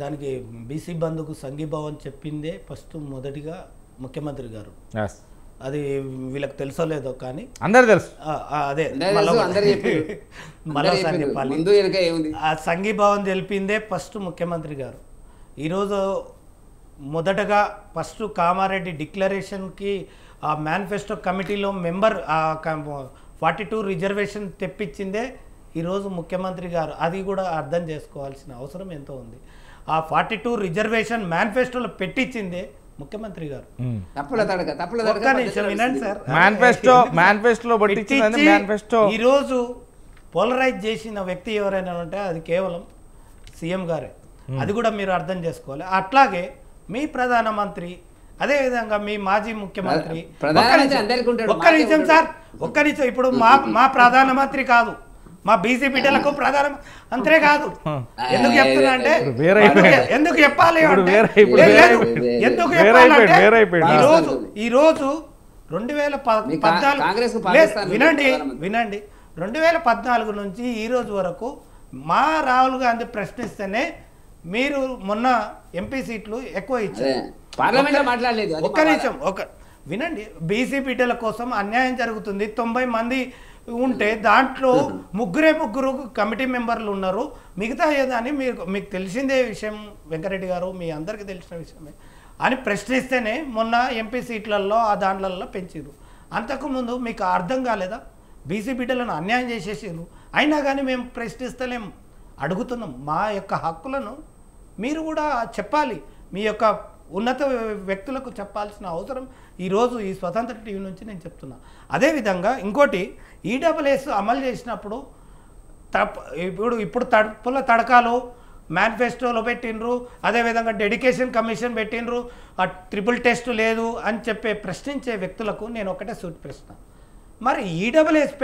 దానికి బీసీ బంధుకు సంఘీభావం చెప్పిందే ఫస్ట్ మొదటిగా ముఖ్యమంత్రి గారు. అది వీళ్ళకి తెలుసో లేదో కానీ అందరు తెలుసు. అదే మరోసారి చెప్పాలి, ఆ సంఘీభావం తెలిపిందే ఫస్ట్ ముఖ్యమంత్రి గారు. ఈరోజు మొదటగా ఫస్ట్ కామారెడ్డి డిక్లరేషన్కి ఆ మేనిఫెస్టో కమిటీలో మెంబర్ 42 రిజర్వేషన్ తెప్పించిందే ఈరోజు ముఖ్యమంత్రి గారు. అది కూడా అర్థం చేసుకోవాల్సిన అవసరం ఎంతో ఉంది. ఆ 42 రిజర్వేషన్ మేనిఫెస్టోలో పెట్టించిందే ముఖ్యమంత్రి గారు. ఈరోజు పోలరైజ్ చేసిన వ్యక్తి ఎవరైనా ఉంటే అది కేవలం సీఎం గారే. అది కూడా మీరు అర్థం చేసుకోవాలి. అట్లాగే మీ ప్రధానమంత్రి, అదేవిధంగా మీ మాజీ ముఖ్యమంత్రి. ఒక్క నిమిషం సార్, ఒక్క నిమిషం. ఇప్పుడు మా ప్రధానమంత్రి కాదు, మా బీసీ బిడ్డలకు ప్రధానమంత్రి కాదు. ఎందుకు చెప్తున్నా అంటే ఎందుకు చెప్పాలి ఎందుకు చెప్పాలంటే ఈరోజు 2014 వినండి 2014 నుంచి ఈ రోజు వరకు మా రాహుల్ గాంధీ ప్రశ్నిస్తేనే మీరు మొన్న ఎంపీ సీట్లు ఎక్కువ ఇచ్చారు. ఒక్క నిమిషం వినండి. బీసీ బిడ్డల కోసం అన్యాయం జరుగుతుంది. 90 మంది ఉంటే దాంట్లో ముగ్గురు కమిటీ మెంబర్లు ఉన్నారు. మిగతా ఏదని మీకు తెలిసిందే విషయం వెంకరెడ్డి గారు, మీ అందరికీ తెలిసిన విషయమే అని ప్రశ్నిస్తేనే మొన్న ఎంపీ సీట్లలో ఆ దాంట్లలో పెంచారు. అంతకుముందు మీకు అర్థం కాలేదా? బీసీ బిడ్డలను అన్యాయం చేసేసారు. అయినా కానీ మేము ప్రశ్నిస్తలేము, అడుగుతున్నాం. మా యొక్క హక్కులను మీరు కూడా చెప్పాలి. మీ యొక్క ఉన్నత వ్యక్తులకు చెప్పాల్సిన అవసరం ఈరోజు ఈ స్వతంత్ర టీవీ నుంచి నేను చెప్తున్నా. అదేవిధంగా ఇంకోటి, ఈడబ్ల్యూఎస్ అమలు చేసినప్పుడు ఇప్పుడు తడుపుల తడకాలు మేనిఫెస్టోలో పెట్టినరు, అదేవిధంగా డెడికేషన్ కమిషన్ పెట్టినరు, ఆ ట్రిపుల్ టెస్ట్ లేదు అని ప్రశ్నించే వ్యక్తులకు నేను ఒకటే సూటి ప్రశ్న. మరి ఈడబ్ల్యూఎస్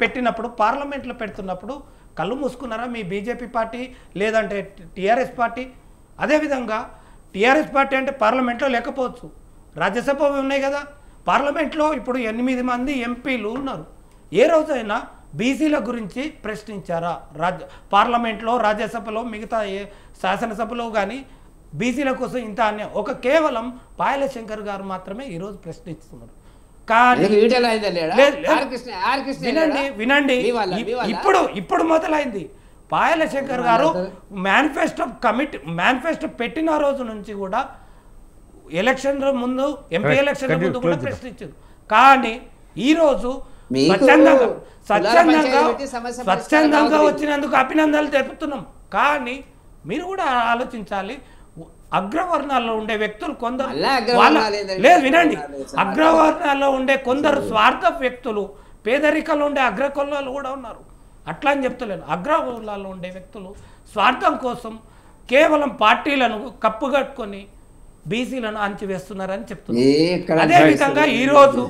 పెట్టినప్పుడు పార్లమెంట్లో పెడుతున్నప్పుడు కళ్ళు మూసుకున్నారా మీ బీజేపీ పార్టీ, లేదంటే టీఆర్ఎస్ పార్టీ? అదేవిధంగా టీఆర్ఎస్ పార్టీ అంటే పార్లమెంట్లో లేకపోవచ్చు, రాజ్యసభ ఉన్నాయి కదా. పార్లమెంట్లో ఇప్పుడు 8 మంది ఎంపీలు ఉన్నారు. ఏ రోజైనా బీసీల గురించి ప్రశ్నించారా? పార్లమెంట్లో, రాజ్యసభలో, మిగతా శాసనసభలో కానీ బీసీల కోసం ఇంత అన్యాయం కేవలం పాయల శంకర్ గారు మాత్రమే ఈరోజు ప్రశ్నిస్తున్నారు. కానీ వినండి ఇప్పుడు మొదలైంది. పాయల శంకర్ గారు మేనిఫెస్టో పెట్టిన రోజు నుంచి కూడా ఎలక్షన్ ముందు, ఎంపీ ఎలక్షన్ ముందు కూడా ప్రశ్నించారు. కానీ ఈరోజు స్వచ్ఛందంగా వచ్చినందుకు అభినందనలు తెలుపుతున్నాం. కానీ మీరు కూడా ఆలోచించాలి. అగ్రవర్ణాల్లో ఉండే వ్యక్తులు కొందరు, లేదు వినండి, అగ్రవర్ణాల్లో ఉండే కొందరు స్వార్థ వ్యక్తులు, పేదరికంలో ఉండే అగ్రకులాలు కూడా ఉన్నారు. అట్లా అని చెప్తలేను. అగ్రకులాల్లో ఉండే వ్యక్తులు స్వార్థం కోసం కేవలం పార్టీలను కప్పుగట్టుకొని బీసీలను అంచివేస్తున్నారని చెప్తున్నారు. అదేవిధంగా ఈ రోజు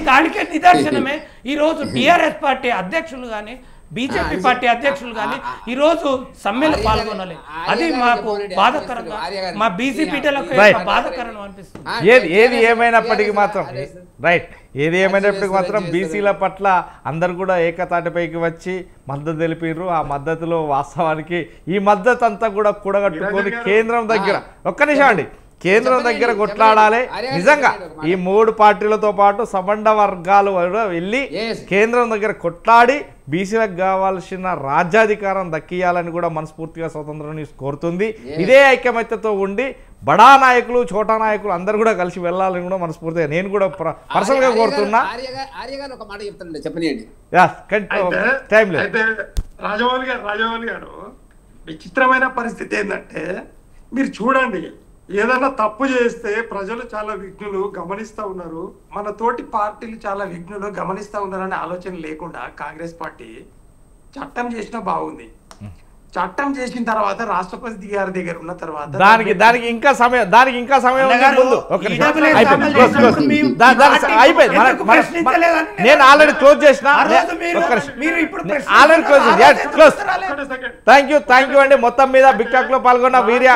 దానికే నిదర్శనమే ఈరోజు టీఆర్ఎస్ పార్టీ అధ్యక్షులు కానీ, బీజేపీ పార్టీ అధ్యక్షులు కానీ ఈరోజు సమ్మెలో పాల్గొనాలి. అది మాకు బాధాకరంగా, మా బీసీ పీఠలకు బాధాకరం అనిపిస్తుంది. ఏది ఏమైనప్పటికీ మాత్రం బీసీల పట్ల అందరు కూడా ఏకతాటిపైకి వచ్చి మద్దతు తెలిపారు. ఆ మద్దతులో వాస్తవానికి ఈ మద్దతు అంతా కూడా కూడగట్టుకొని కేంద్రం దగ్గర, ఒక్క నిమిషం అండి, కేంద్రం దగ్గర కొట్లాడాలి. నిజంగా ఈ 3 పార్టీలతో పాటు సబండ వర్గాలు వెళ్ళి కేంద్రం దగ్గర కొట్లాడి బీసీలకు కావాల్సిన రాజ్యాధికారం దక్కియాలని కూడా మనస్ఫూర్తిగా స్వతంత్ర న్యూస్ కోరుతుంది. ఇదే ఐక్యమత్యతో ఉండి బడా నాయకులు, చోటా నాయకులు అందరు కూడా కలిసి వెళ్ళాలని కూడా మనస్ఫూర్తిగా నేను కూడా పర్సనల్ గా కోరుతున్నా. రాజమౌళి గారు, విచిత్రమైన పరిస్థితి ఏంటంటే, మీరు చూడండి, ఏదైనా తప్పు చేస్తే ప్రజలు చాలా విఘ్నులు గమనిస్తూ ఉన్నారు, మన తోటి పార్టీలు చాలా విఘ్నులు గమనిస్తూ ఉన్నారనే ఆలోచన లేకుండా కాంగ్రెస్ పార్టీ చట్టం చేసినా బాగుంది. చట్టం చేసిన తర్వాత రాష్ట్రపతి గారి దగ్గర ఉన్న తర్వాత దానికి ఇంకా సమయం ఉంది అన్నగారు, ముందు. ఒక నిమిషం. ఈడబ్ల్యూఎస్ అయిపోయింది. అమలు Close, close. చేసినప్పుడు మీ పార్టీ అయిపోయింది. ఎందుకు ప్రశ్నించలేదని నేను ఆల్రెడీ క్లోజ్ చేసిన ఆ రోజు మీరు ఇప్పుడు ఆల్రెడీ క్లోజ్ ప్రశ్నిస్తున్నారు. క్లోజ్. థ్యాంక్ యూ అండి. మొత్తం మీద బిగ్ టాక్ లో పాల్గొన్న వీర్య